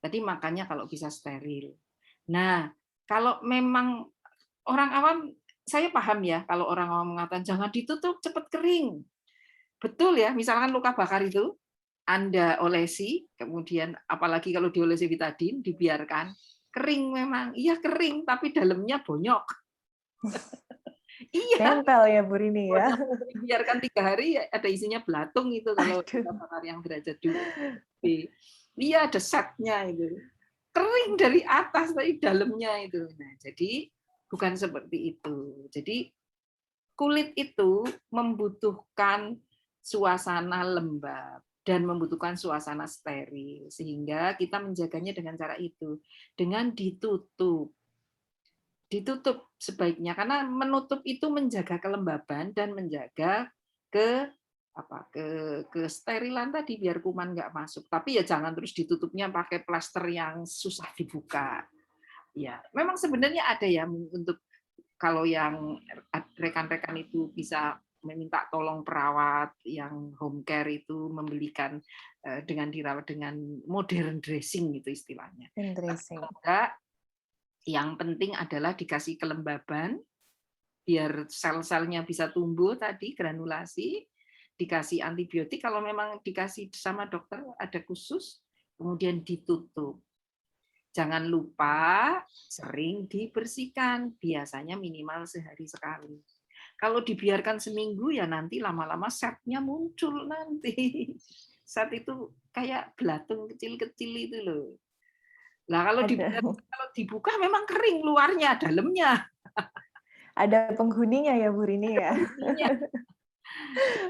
Tadi makanya kalau bisa steril. Nah, kalau memang orang awam, saya paham ya, kalau orang awam mengatakan jangan ditutup, cepat kering. Betul ya, misalkan luka bakar itu, Anda olesi, kemudian apalagi kalau diolesi betadine, dibiarkan, kering memang. Iya kering, tapi dalamnya bonyok. Iya. Nempel ya Bu Rini ya. Dibiarkan 3 hari ada isinya belatung itu kalau luka bakar yang derajat 2. Iya ada setnya itu. Kering dari atas tapi dalamnya itu. Nah, jadi bukan seperti itu. Jadi kulit itu membutuhkan suasana lembab dan membutuhkan suasana steril sehingga kita menjaganya dengan cara itu, dengan ditutup sebaiknya karena menutup itu menjaga kelembaban dan menjaga kesterilan tadi biar kuman nggak masuk. Tapi ya jangan terus ditutupnya pakai plester yang susah dibuka. Ya, memang sebenarnya ada ya untuk kalau yang rekan-rekan itu bisa meminta tolong perawat yang home care itu membelikan dengan dirawat dengan modern dressing gitu istilahnya. Dressing. Yang penting adalah dikasih kelembaban biar sel-selnya bisa tumbuh tadi granulasi, dikasih antibiotik kalau memang dikasih sama dokter ada khusus, kemudian ditutup. Jangan lupa sering dibersihkan, biasanya minimal sehari sekali. Kalau dibiarkan seminggu ya nanti lama-lama setnya muncul nanti. Set itu kayak belatung kecil-kecil itu loh. Nah, kalau dibuka memang kering luarnya, dalamnya. Ada penghuninya ya Bu Rini ya. Penghuninya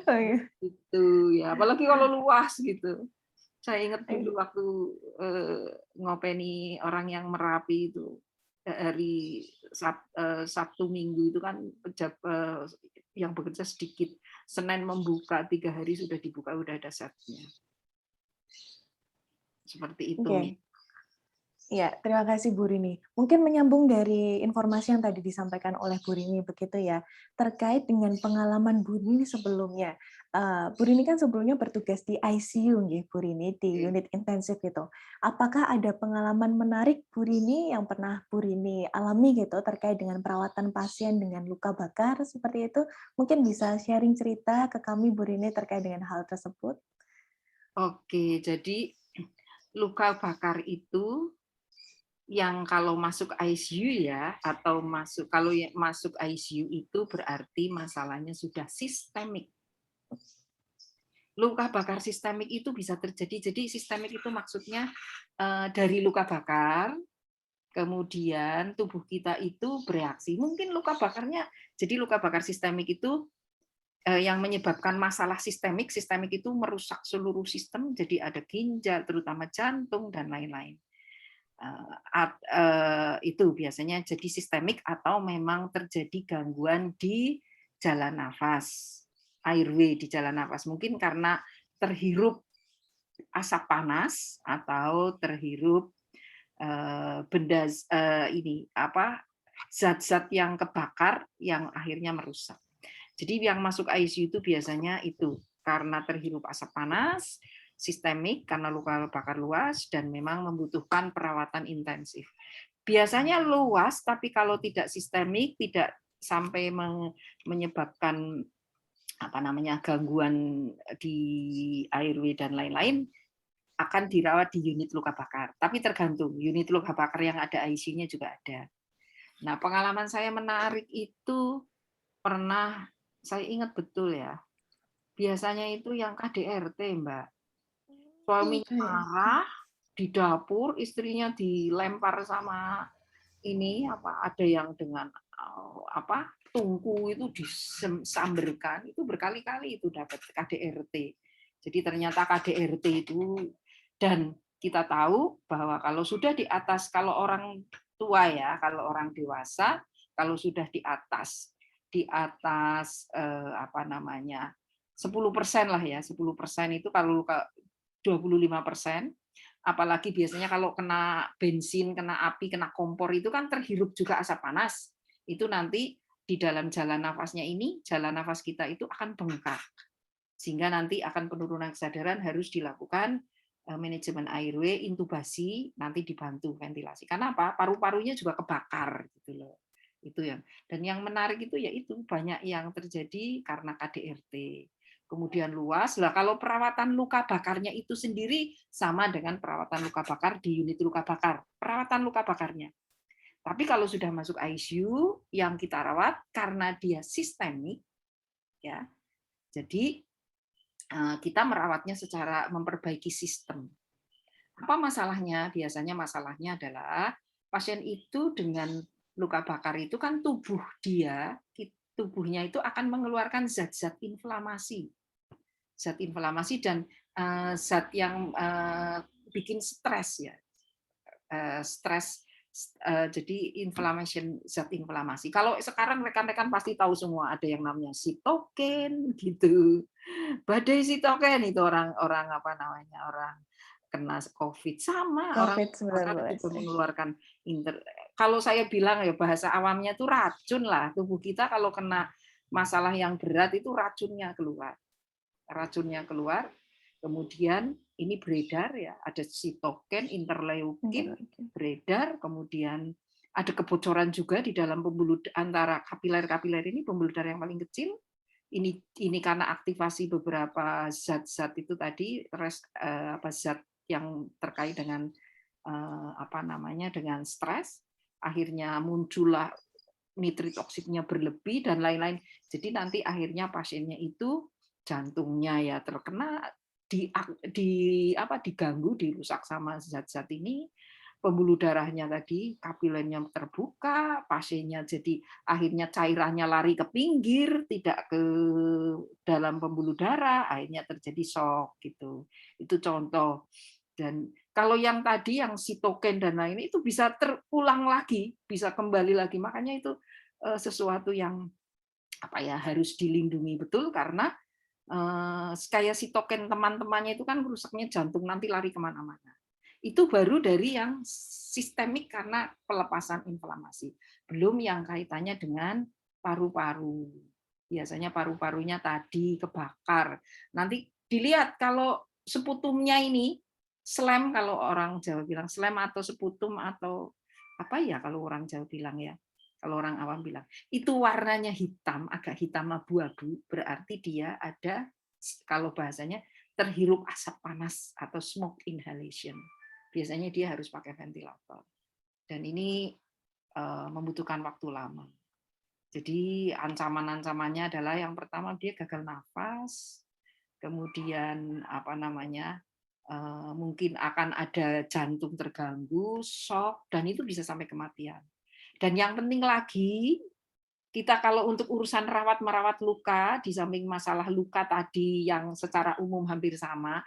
Oh, iya. gitu ya. Apalagi kalau luas gitu. Saya ingat Iya. dulu waktu ngopeni orang yang Merapi itu hari Sabtu Minggu itu kan yang bekerja sedikit. Senin membuka 3 hari sudah dibuka udah ada setnya. Seperti itu. Oke. Ya, terima kasih Bu Rini. Mungkin menyambung dari informasi yang tadi disampaikan oleh Bu Rini begitu ya, terkait dengan pengalaman Bu Rini sebelumnya. Bu Rini kan sebelumnya bertugas di ICU, nggih, Bu Rini, di unit intensif itu. Apakah ada pengalaman menarik Bu Rini yang pernah Bu Rini alami gitu terkait dengan perawatan pasien dengan luka bakar seperti itu? Mungkin bisa sharing cerita ke kami Bu Rini terkait dengan hal tersebut. Oke, jadi luka bakar itu yang kalau masuk ICU ya, atau kalau masuk ICU itu berarti masalahnya sudah sistemik. Luka bakar sistemik itu bisa terjadi. Jadi sistemik itu maksudnya dari luka bakar, kemudian tubuh kita itu bereaksi. Mungkin luka bakarnya, jadi luka bakar sistemik itu yang menyebabkan masalah sistemik itu merusak seluruh sistem, jadi ada ginjal, terutama jantung, dan lain-lain. Itu biasanya jadi sistemik atau memang terjadi gangguan di jalan nafas, airway di jalan nafas. Mungkin karena terhirup asap panas atau terhirup benda zat-zat yang kebakar yang akhirnya merusak. Jadi yang masuk ICU itu biasanya itu karena terhirup asap panas, sistemik karena luka bakar luas, dan memang membutuhkan perawatan intensif. Biasanya luas, tapi kalau tidak sistemik, tidak sampai menyebabkan gangguan di airway dan lain-lain, akan dirawat di unit luka bakar. Tapi tergantung, unit luka bakar yang ada ICU-nya juga ada. Nah, pengalaman saya menarik itu pernah, saya ingat betul ya, biasanya itu yang KDRT, Mbak. Suaminya marah di dapur, istrinya dilempar sama ada yang dengan tungku itu disamberkan, itu berkali-kali itu dapat KDRT. Jadi ternyata KDRT itu, dan kita tahu bahwa kalau sudah di atas, kalau orang tua ya, kalau orang dewasa, kalau sudah di atas 10% lah ya, 10% itu kalau 25%, apalagi biasanya kalau kena bensin, kena api, kena kompor itu kan terhirup juga asap panas. Itu nanti di dalam jalan nafasnya ini, jalan nafas kita itu akan bengkak. Sehingga nanti akan penurunan kesadaran, harus dilakukan manajemen airway, intubasi, nanti dibantu ventilasi. Karena apa? Paru-parunya juga kebakar gitu loh. Itu yang. Dan yang menarik itu yaitu banyak yang terjadi karena KDRT. Kemudian luas. Lah kalau perawatan luka bakarnya itu sendiri sama dengan perawatan luka bakar di unit luka bakar. Perawatan luka bakarnya. Tapi kalau sudah masuk ICU yang kita rawat karena dia sistemik, ya. Jadi kita merawatnya secara memperbaiki sistem. Apa masalahnya? Biasanya masalahnya adalah pasien itu dengan luka bakar itu kan tubuhnya itu akan mengeluarkan zat-zat inflamasi. Zat inflamasi dan zat yang bikin stres ya. Stres, jadi zat inflamasi. Kalau sekarang rekan-rekan pasti tahu semua, ada yang namanya sitokin gitu. Badai sitokin itu orang kena COVID sama orang bakar juga mengeluarkan kalau saya bilang ya bahasa awamnya itu racun lah. Tubuh kita kalau kena masalah yang berat itu racunnya keluar, kemudian ini beredar ya, ada sitokin, interleukin beredar, kemudian ada kebocoran juga di dalam pembuluh antara kapiler ini, pembuluh darah yang paling kecil. Ini karena aktivasi beberapa zat-zat itu tadi, zat yang terkait dengan dengan stres, akhirnya muncullah nitrit oksidnya berlebih dan lain-lain. Jadi nanti akhirnya pasiennya itu jantungnya ya terkena, diganggu, dirusak sama zat-zat ini, pembuluh darahnya tadi kapilernya terbuka, pasiennya jadi akhirnya cairannya lari ke pinggir, tidak ke dalam pembuluh darah, akhirnya terjadi shock gitu. Itu contoh. Dan kalau yang tadi yang sitokin dan lain itu bisa terulang lagi, bisa kembali lagi. Makanya itu sesuatu yang harus dilindungi betul, karena kayak sitokin teman-temannya itu kan rusaknya jantung, nanti lari kemana-mana. Itu baru dari yang sistemik karena pelepasan inflamasi. Belum yang kaitannya dengan paru-paru. Biasanya paru-parunya tadi kebakar. Nanti dilihat kalau seputumnya ini, slem, kalau orang Jawa bilang slem atau seputum atau apa ya kalau orang Jawa bilang ya, kalau orang awam bilang, itu warnanya hitam, agak hitam abu-abu, berarti dia ada, kalau bahasanya, terhirup asap panas atau smoke inhalation. Biasanya dia harus pakai ventilator. Dan ini membutuhkan waktu lama. Jadi ancaman-ancamannya adalah yang pertama dia gagal nafas, kemudian mungkin akan ada jantung terganggu, shock, dan itu bisa sampai kematian. Dan yang penting lagi, kita kalau untuk urusan merawat luka, di samping masalah luka tadi yang secara umum hampir sama,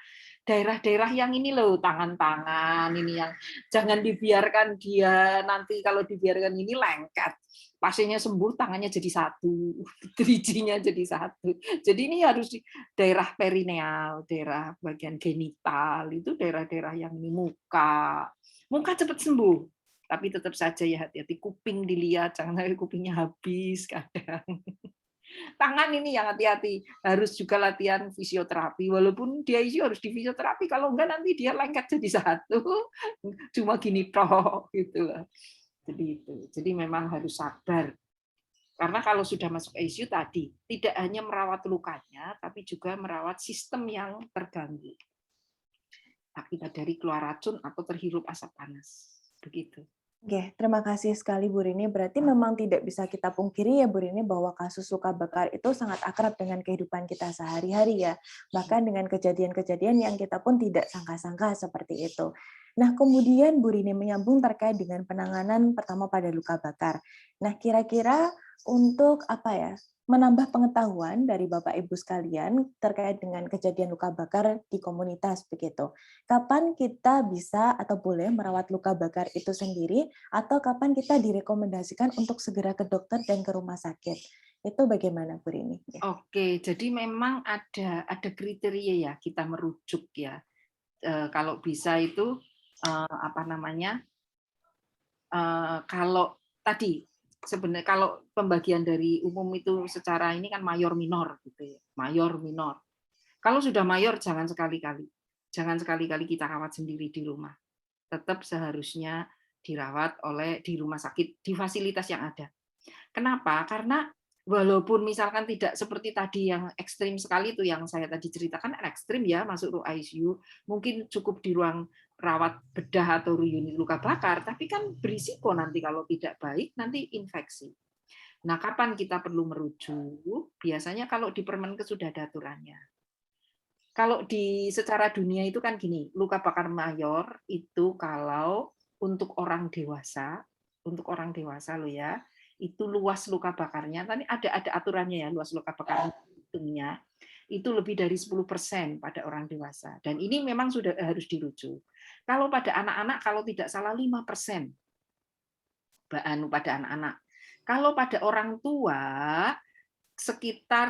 daerah-daerah yang ini loh, tangan-tangan ini yang jangan dibiarkan dia nanti kalau dibiarkan ini lengket. Pasiennya sembuh, tangannya jadi satu, drijinya jadi satu. Jadi ini harus di daerah perineal, daerah bagian genital, itu daerah-daerah yang ini muka cepat sembuh. Tapi tetap saja ya hati-hati, kuping dilihat, jangan sampai kupingnya habis kadang. Tangan ini yang hati-hati, harus juga latihan fisioterapi, walaupun dia ICU harus di fisioterapi, kalau enggak nanti dia lengket jadi satu, cuma gini toh gitu loh. Jadi memang harus sabar. Karena kalau sudah masuk ICU tadi, tidak hanya merawat lukanya, tapi juga merawat sistem yang terganggu akibat dari keluar racun atau terhirup asap panas. Begitu. Oke, terima kasih sekali Bu Rini. Berarti memang tidak bisa kita pungkiri ya Bu Rini bahwa kasus luka bakar itu sangat akrab dengan kehidupan kita sehari-hari ya. Bahkan dengan kejadian-kejadian yang kita pun tidak sangka-sangka seperti itu. Nah, kemudian Bu Rini menyambung terkait dengan penanganan pertama pada luka bakar. Nah, kira-kira untuk menambah pengetahuan dari Bapak Ibu sekalian terkait dengan kejadian luka bakar di komunitas begitu. Kapan kita bisa atau boleh merawat luka bakar itu sendiri, atau kapan kita direkomendasikan untuk segera ke dokter dan ke rumah sakit? Itu bagaimana Bu Rini? Oke, jadi memang ada kriteria ya kita merujuk ya. Kalau bisa itu kalau tadi sebenarnya kalau pembagian dari umum itu secara ini kan mayor minor gitu ya. Mayor minor. Kalau sudah mayor jangan sekali-kali kita rawat sendiri di rumah. Tetap seharusnya dirawat di rumah sakit, di fasilitas yang ada. Kenapa? Karena walaupun misalkan tidak seperti tadi yang ekstrim sekali itu yang saya tadi ceritakan, ekstrim ya masuk ICU, mungkin cukup di ruang rawat bedah atau unit luka bakar, tapi kan berisiko nanti kalau tidak baik nanti infeksi. Nah, kapan kita perlu merujuk? Biasanya kalau di Permenkes sudah ada aturannya. Kalau secara dunia itu kan gini, luka bakar mayor itu kalau untuk orang dewasa loh ya, itu luas luka bakarnya, tadi ada aturannya ya, luas luka bakar hitungnya itu lebih dari 10% pada orang dewasa. Dan ini memang sudah harus dirujuk. Kalau pada anak-anak, kalau tidak salah 5% pada anak-anak. Kalau pada orang tua, sekitar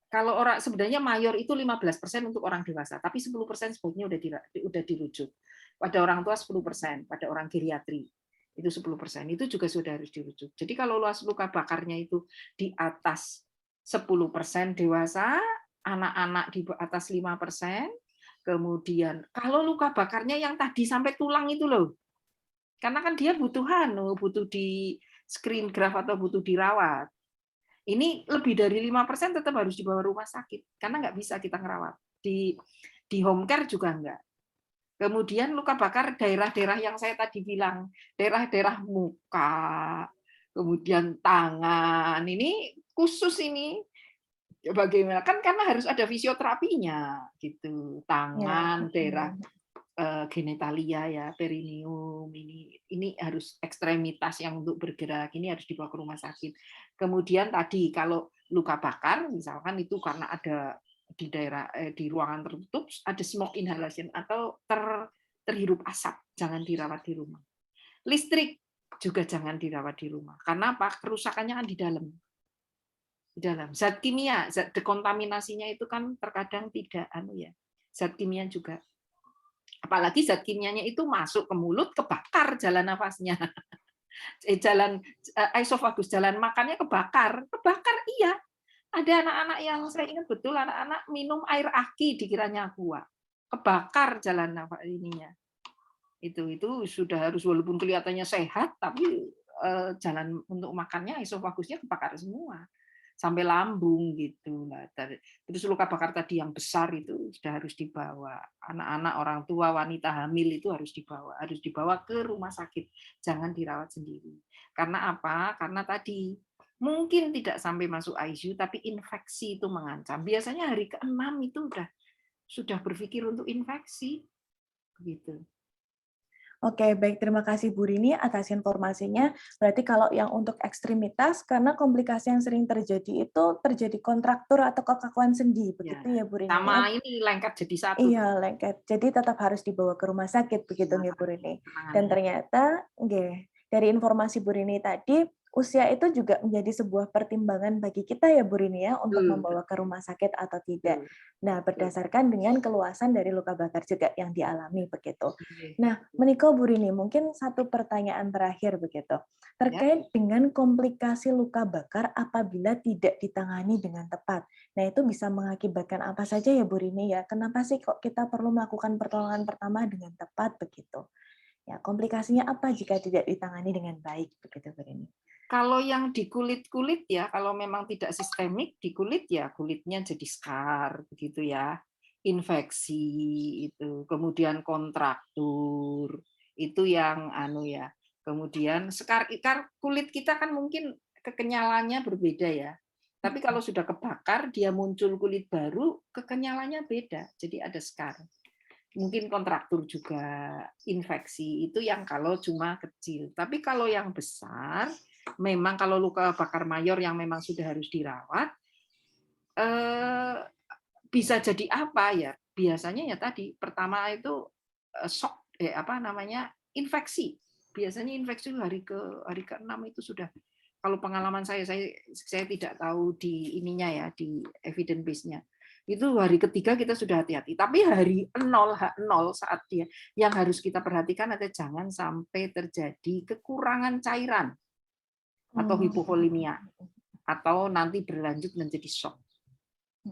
kalau orang sebenarnya mayor itu 15% untuk orang dewasa, tapi 10% sebaiknya udah dirujuk. Pada orang tua 10%, pada orang geriatri itu 10%. Itu juga sudah harus dirujuk. Jadi kalau luas luka bakarnya itu di atas 10% dewasa, anak-anak di atas 5%, kemudian kalau luka bakarnya yang tadi sampai tulang itu loh. Karena kan dia butuh di screen graft atau butuh dirawat. Ini lebih dari 5% tetap harus dibawa rumah sakit karena nggak bisa kita ngerawat. Di home care juga enggak. Kemudian luka bakar daerah-daerah yang saya tadi bilang, daerah-daerah muka, kemudian tangan, ini khusus ini bagaimana kan karena harus ada fisioterapinya gitu, Ya. tangan, daerah genitalia ya, perineum, ini harus ekstremitas yang untuk bergerak, ini harus dibawa ke rumah sakit. Kemudian tadi kalau luka bakar misalkan itu karena ada di daerah di ruangan tertutup ada smoke inhalation atau terhirup asap, jangan dirawat di rumah. Listrik juga jangan dirawat di rumah. Karena apa? Kerusakannya kan di dalam. Di dalam. Zat kimia, zat dekontaminasinya itu kan terkadang tidak zat kimia juga. Apalagi zat kimianya itu masuk ke mulut, kebakar jalan nafasnya. Jalan esofagus, jalan makannya kebakar. Kebakar iya. Ada anak-anak yang saya ingat betul, anak-anak minum air aki dikiranya aqua. Kebakar jalan nafas ininya. Itu sudah harus walaupun kelihatannya sehat, tapi jalan untuk makannya esofagusnya kebakar semua. Sampai lambung gitu. Terus luka bakar tadi yang besar itu sudah harus dibawa. Anak-anak, orang tua, wanita hamil itu harus dibawa ke rumah sakit. Jangan dirawat sendiri. Karena apa? Karena tadi mungkin tidak sampai masuk ICU, tapi infeksi itu mengancam. Biasanya hari ke-6 itu sudah berpikir untuk infeksi. Begitu. Oke, baik. Terima kasih Bu Rini atas informasinya. Berarti kalau yang untuk ekstremitas, karena komplikasi yang sering terjadi itu terjadi kontraktur atau kekakuan sendi, begitu ya Bu Rini? Sama ini lengket jadi satu. Iya, lengket. Jadi tetap harus dibawa ke rumah sakit, begitu nggih Bu Rini? Dan ternyata, dari informasi Bu Rini tadi, usia itu juga menjadi sebuah pertimbangan bagi kita ya Bu Rini ya, untuk membawa ke rumah sakit atau tidak. Nah, berdasarkan dengan keluasan dari luka bakar juga yang dialami begitu. Nah, menika Bu Rini, mungkin satu pertanyaan terakhir begitu. Terkait dengan komplikasi luka bakar apabila tidak ditangani dengan tepat. Nah, itu bisa mengakibatkan apa saja ya Bu Rini ya? Kenapa sih kok kita perlu melakukan pertolongan pertama dengan tepat begitu? Ya, komplikasinya apa jika tidak ditangani dengan baik begitu Bu Rini? Kalau yang di kulit-kulit ya, kalau memang tidak sistemik di kulit ya kulitnya jadi scar begitu ya. Infeksi itu, kemudian kontraktur. Itu yang ya. Kemudian scar kulit kita kan mungkin kekenyalannya berbeda ya. Tapi kalau sudah kebakar dia muncul kulit baru, kekenyalannya beda. Jadi ada scar. Mungkin kontraktur juga, infeksi itu yang kalau cuma kecil. Tapi kalau yang besar memang kalau luka bakar mayor yang memang sudah harus dirawat, bisa jadi apa ya? Biasanya ya tadi pertama itu shock, infeksi. Biasanya infeksi hari ke-6 itu sudah. Kalau pengalaman saya tidak tahu di ininya ya, di evidence base-nya. Itu hari ketiga kita sudah hati-hati. Tapi hari 0, H0 saat dia yang harus kita perhatikan adalah jangan sampai terjadi kekurangan cairan atau hipovolemia atau nanti berlanjut menjadi shock.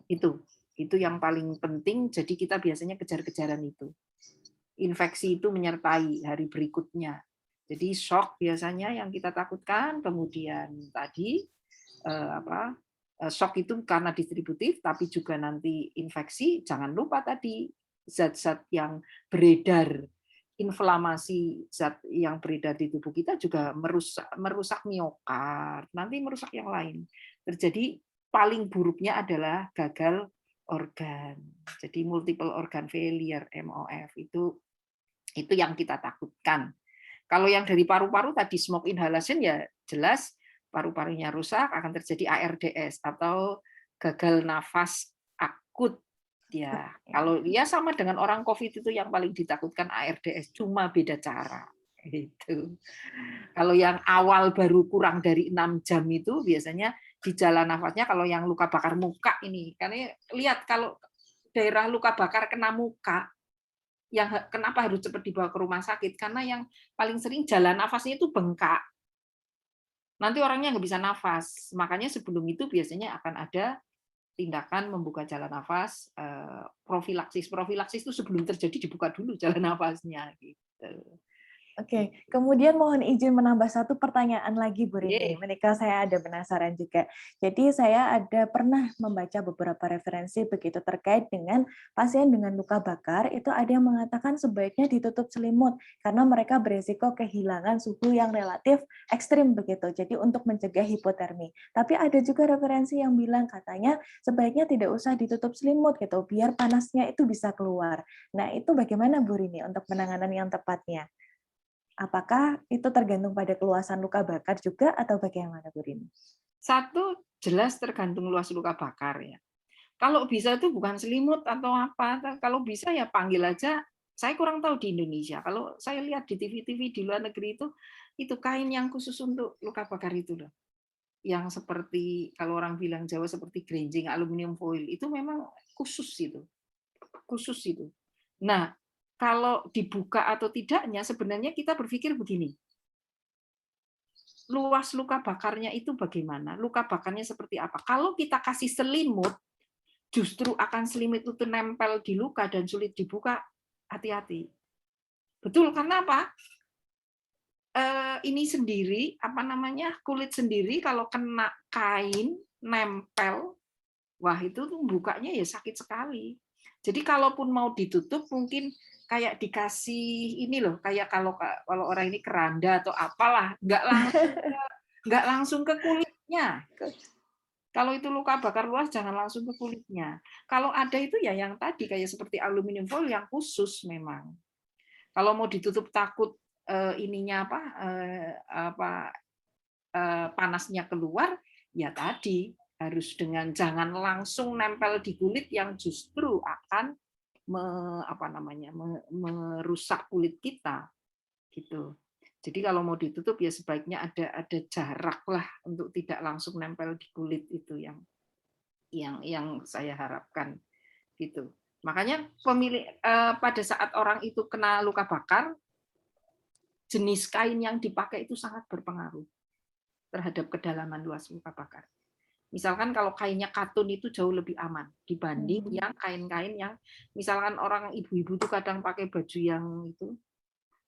Itu yang paling penting. Jadi kita biasanya kejar-kejaran itu. Infeksi itu menyertai hari berikutnya. Jadi shock biasanya yang kita takutkan. Kemudian tadi shock itu karena distributif, tapi juga nanti infeksi. Jangan lupa tadi zat-zat yang beredar, inflamasi zat yang beredar di tubuh kita juga merusak miokard, nanti merusak yang lain. Terjadi paling buruknya adalah gagal organ. Jadi multiple organ failure, MOF itu yang kita takutkan. Kalau yang dari paru-paru tadi smoke inhalation ya jelas paru-parunya rusak akan terjadi ARDS atau gagal nafas akut. Ya, kalau dia sama dengan orang COVID itu yang paling ditakutkan ARDS, cuma beda cara. Gitu. Kalau yang awal baru kurang dari 6 jam itu biasanya di jalan nafasnya kalau yang luka bakar muka ini. Karena lihat kalau daerah luka bakar kena muka, yang kenapa harus cepat dibawa ke rumah sakit? Karena yang paling sering jalan nafasnya itu bengkak. Nanti orangnya nggak bisa nafas. Makanya sebelum itu biasanya akan ada tindakan membuka jalan nafas, profilaksis. Profilaksis itu sebelum terjadi dibuka dulu jalan nafasnya. Gitu. Oke, kemudian mohon izin menambah satu pertanyaan lagi, Bu Rini. Oke. Menika saya ada penasaran juga. Jadi saya ada pernah membaca beberapa referensi begitu terkait dengan pasien dengan luka bakar, itu ada yang mengatakan sebaiknya ditutup selimut karena mereka berisiko kehilangan suhu yang relatif ekstrim begitu. Jadi untuk mencegah hipotermi. Tapi ada juga referensi yang bilang katanya sebaiknya tidak usah ditutup selimut gitu, biar panasnya itu bisa keluar. Nah, itu bagaimana Bu Rini untuk penanganan yang tepatnya? Apakah itu tergantung pada keluasan luka bakar juga atau bagaimana, Bu Rini? Satu, jelas tergantung luas luka bakar ya. Kalau bisa itu bukan selimut atau apa, kalau bisa ya panggil aja. Saya kurang tahu di Indonesia. Kalau saya lihat di TV-TV di luar negeri itu kain yang khusus untuk luka bakar itu loh. Yang seperti kalau orang bilang Jawa seperti grenjing aluminium foil itu memang khusus itu. Khusus itu. Nah, kalau dibuka atau tidaknya sebenarnya kita berpikir begini. Luas luka bakarnya itu bagaimana? Luka bakarnya seperti apa? Kalau kita kasih selimut, justru akan selimut itu nempel di luka dan sulit dibuka, hati-hati. Betul, karena apa? Ini sendiri, apa namanya, kulit sendiri kalau kena kain, nempel, wah itu tuh bukanya ya sakit sekali. Jadi kalaupun mau ditutup mungkin kayak dikasih ini loh, kayak kalau orang ini keranda atau apalah, nggak langsung ke kulitnya. Kalau itu luka bakar luas jangan langsung ke kulitnya. Kalau ada itu ya yang tadi kayak seperti aluminium foil yang khusus memang. Kalau mau ditutup takut ininya panasnya keluar, ya tadi harus dengan jangan langsung nempel di kulit yang justru akan merusak kulit kita gitu. Jadi kalau mau ditutup ya sebaiknya ada jarak lah untuk tidak langsung nempel di kulit itu yang saya harapkan gitu. Makanya pada saat orang itu kena luka bakar, jenis kain yang dipakai itu sangat berpengaruh terhadap kedalaman luas luka bakar. Misalkan kalau kainnya katun itu jauh lebih aman dibanding yang kain-kain yang misalkan orang ibu-ibu tuh kadang pakai baju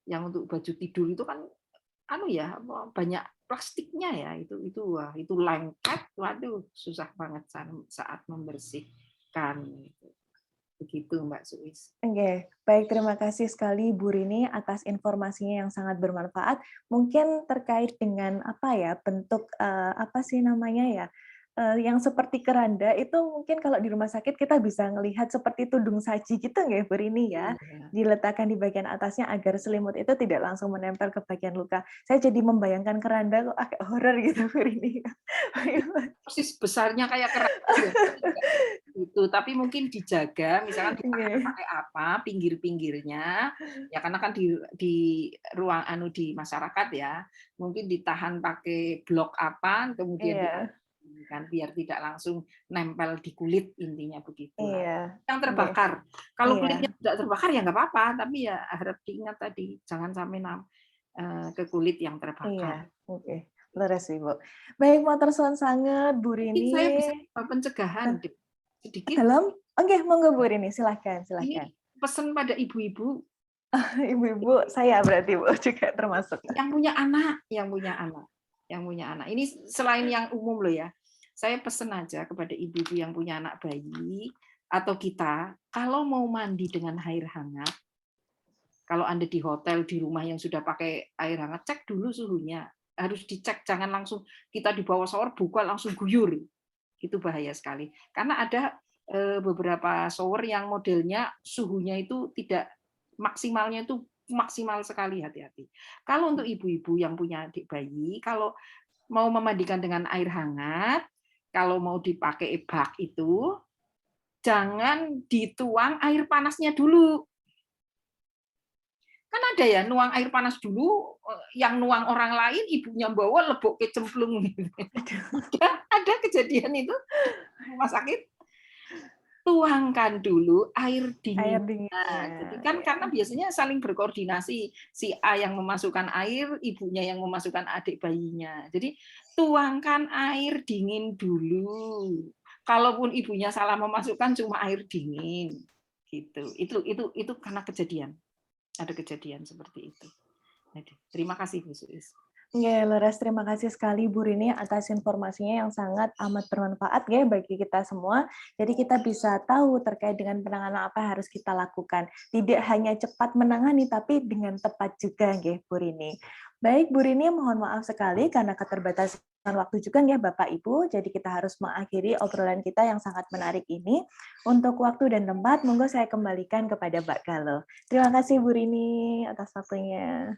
yang untuk baju tidur itu kan banyak plastiknya ya, itu lengket, waduh susah banget saat membersihkan. Begitu Mbak Suis. Oke, baik, terima kasih sekali Bu Rini atas informasinya yang sangat bermanfaat. Mungkin terkait dengan bentuk apa sih namanya ya, yang seperti keranda itu mungkin kalau di rumah sakit kita bisa ngelihat seperti tudung saji gitu nggak Bu Rini ya, diletakkan di bagian atasnya agar selimut itu tidak langsung menempel ke bagian luka. Saya jadi membayangkan keranda kok agak horor gitu Bu Rini. Persis besarnya kayak keranda itu, tapi mungkin dijaga, misalkan ditahan pakai apa, pinggir-pinggirnya, ya karena kan di ruang di masyarakat ya, mungkin ditahan pakai blok apa, kemudian kan biar tidak langsung nempel di kulit, intinya begitu. Yang terbakar, kalau kulitnya tidak terbakar ya nggak apa-apa, tapi ya harap diingat tadi jangan sampai ke kulit yang terbakar. Oke. Leres Ibu. Baik, matur suwun sanget Bu Rini. Mungkin saya bisa pencegahan sedikit. Monggo Bu Rini, silakan. Ini pesan pada ibu-ibu. Ibu-ibu saya berarti Bu juga termasuk. Yang punya anak. Ini selain yang umum loh ya. Saya pesan aja kepada ibu-ibu yang punya anak bayi atau kita, kalau mau mandi dengan air hangat, kalau Anda di hotel, di rumah yang sudah pakai air hangat, cek dulu suhunya. Harus dicek, jangan langsung kita di bawah shower buka langsung guyur. Itu bahaya sekali. Karena ada beberapa shower yang modelnya suhunya itu tidak maksimalnya itu maksimal sekali, hati-hati. Kalau untuk ibu-ibu yang punya adik bayi, kalau mau memandikan dengan air hangat, kalau mau dipakai bak itu, jangan dituang air panasnya dulu. Kan ada ya nuang air panas dulu, yang nuang orang lain, ibunya bawa lebok ke cemplung. Ada kejadian itu rumah sakit. Tuangkan dulu air dingin. Jadi kan karena biasanya saling berkoordinasi, si A yang memasukkan air, ibunya yang memasukkan adik bayinya. Jadi tuangkan air dingin dulu. Kalaupun ibunya salah memasukkan cuma air dingin, gitu. Itu karena kejadian. Ada kejadian seperti itu. Terima kasih Bu Suis. Ya, Laras, terima kasih sekali Bu Rini atas informasinya yang sangat amat bermanfaat ya bagi kita semua. Jadi kita bisa tahu terkait dengan penanganan apa yang harus kita lakukan. Tidak hanya cepat menangani, tapi dengan tepat juga ya Bu Rini. Baik Bu Rini, mohon maaf sekali karena keterbatasan waktu juga ya Bapak Ibu. Jadi kita harus mengakhiri obrolan kita yang sangat menarik ini. Untuk waktu dan tempat, monggo saya kembalikan kepada Mbak Galuh. Terima kasih Bu Rini atas waktunya.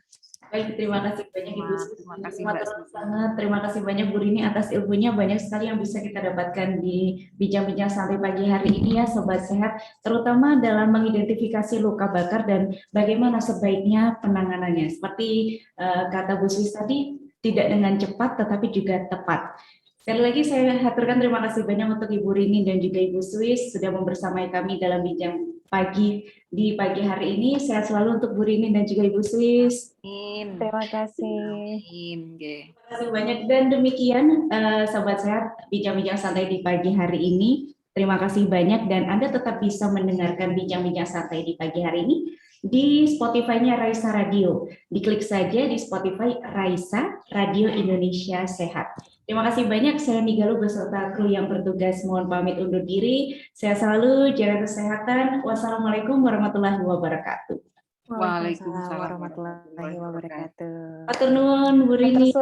Baik, terima kasih banyak Ibu. Terima kasih Mbak Susi. Terima kasih banyak Bu Rini atas ilmunya. Banyak sekali yang bisa kita dapatkan di bincang-bincang santai pagi hari ini ya Sobat Sehat, terutama dalam mengidentifikasi luka bakar dan bagaimana sebaiknya penanganannya. Seperti kata Bu Susi tadi, tidak dengan cepat tetapi juga tepat. Sekali lagi saya haturkan terima kasih banyak untuk Ibu Rini dan juga Ibu Suis sudah membersamai kami dalam bincang pagi di pagi hari ini. Sehat selalu untuk Bu Rini dan juga Ibu Suis. Terima kasih. Terima kasih banyak dan demikian Sobat Sehat bincang-bincang santai di pagi hari ini. Terima kasih banyak dan Anda tetap bisa mendengarkan bincang-bincang santai di pagi hari ini di Spotify-nya Raisa Radio. Diklik saja di Spotify Raisa Radio Indonesia Sehat. Terima kasih banyak, saya Nigalu beserta kru yang bertugas mohon pamit undur diri. Sehat selalu, jaga kesehatan. Wassalamualaikum warahmatullahi wabarakatuh. Waalaikumsalam warahmatullahi wabarakatuh. Atur nuwun Bu Rini.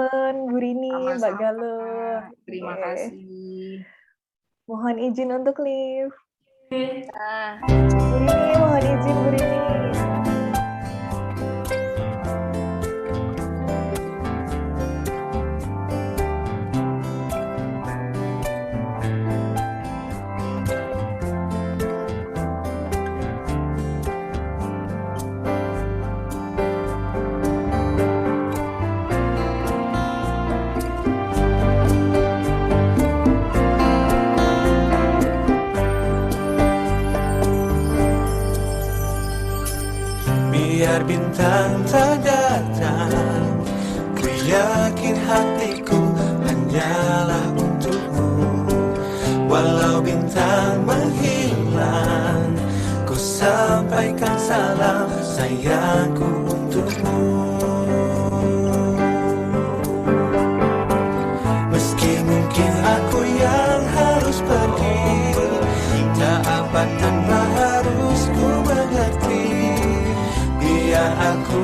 Bu Rini, Mbak Galuh. Terima kasih. Mohon izin untuk live. Nah. Bu Rini, mohon izin Bu Rini. Biar bintang tak datang, ku yakin hatiku hanyalah untukmu. Walau bintang menghilang, ku sampaikan salam sayangku untukmu. Meski mungkin aku yang harus pergi, tak apa tanpa harus ku mengerti. Biar aku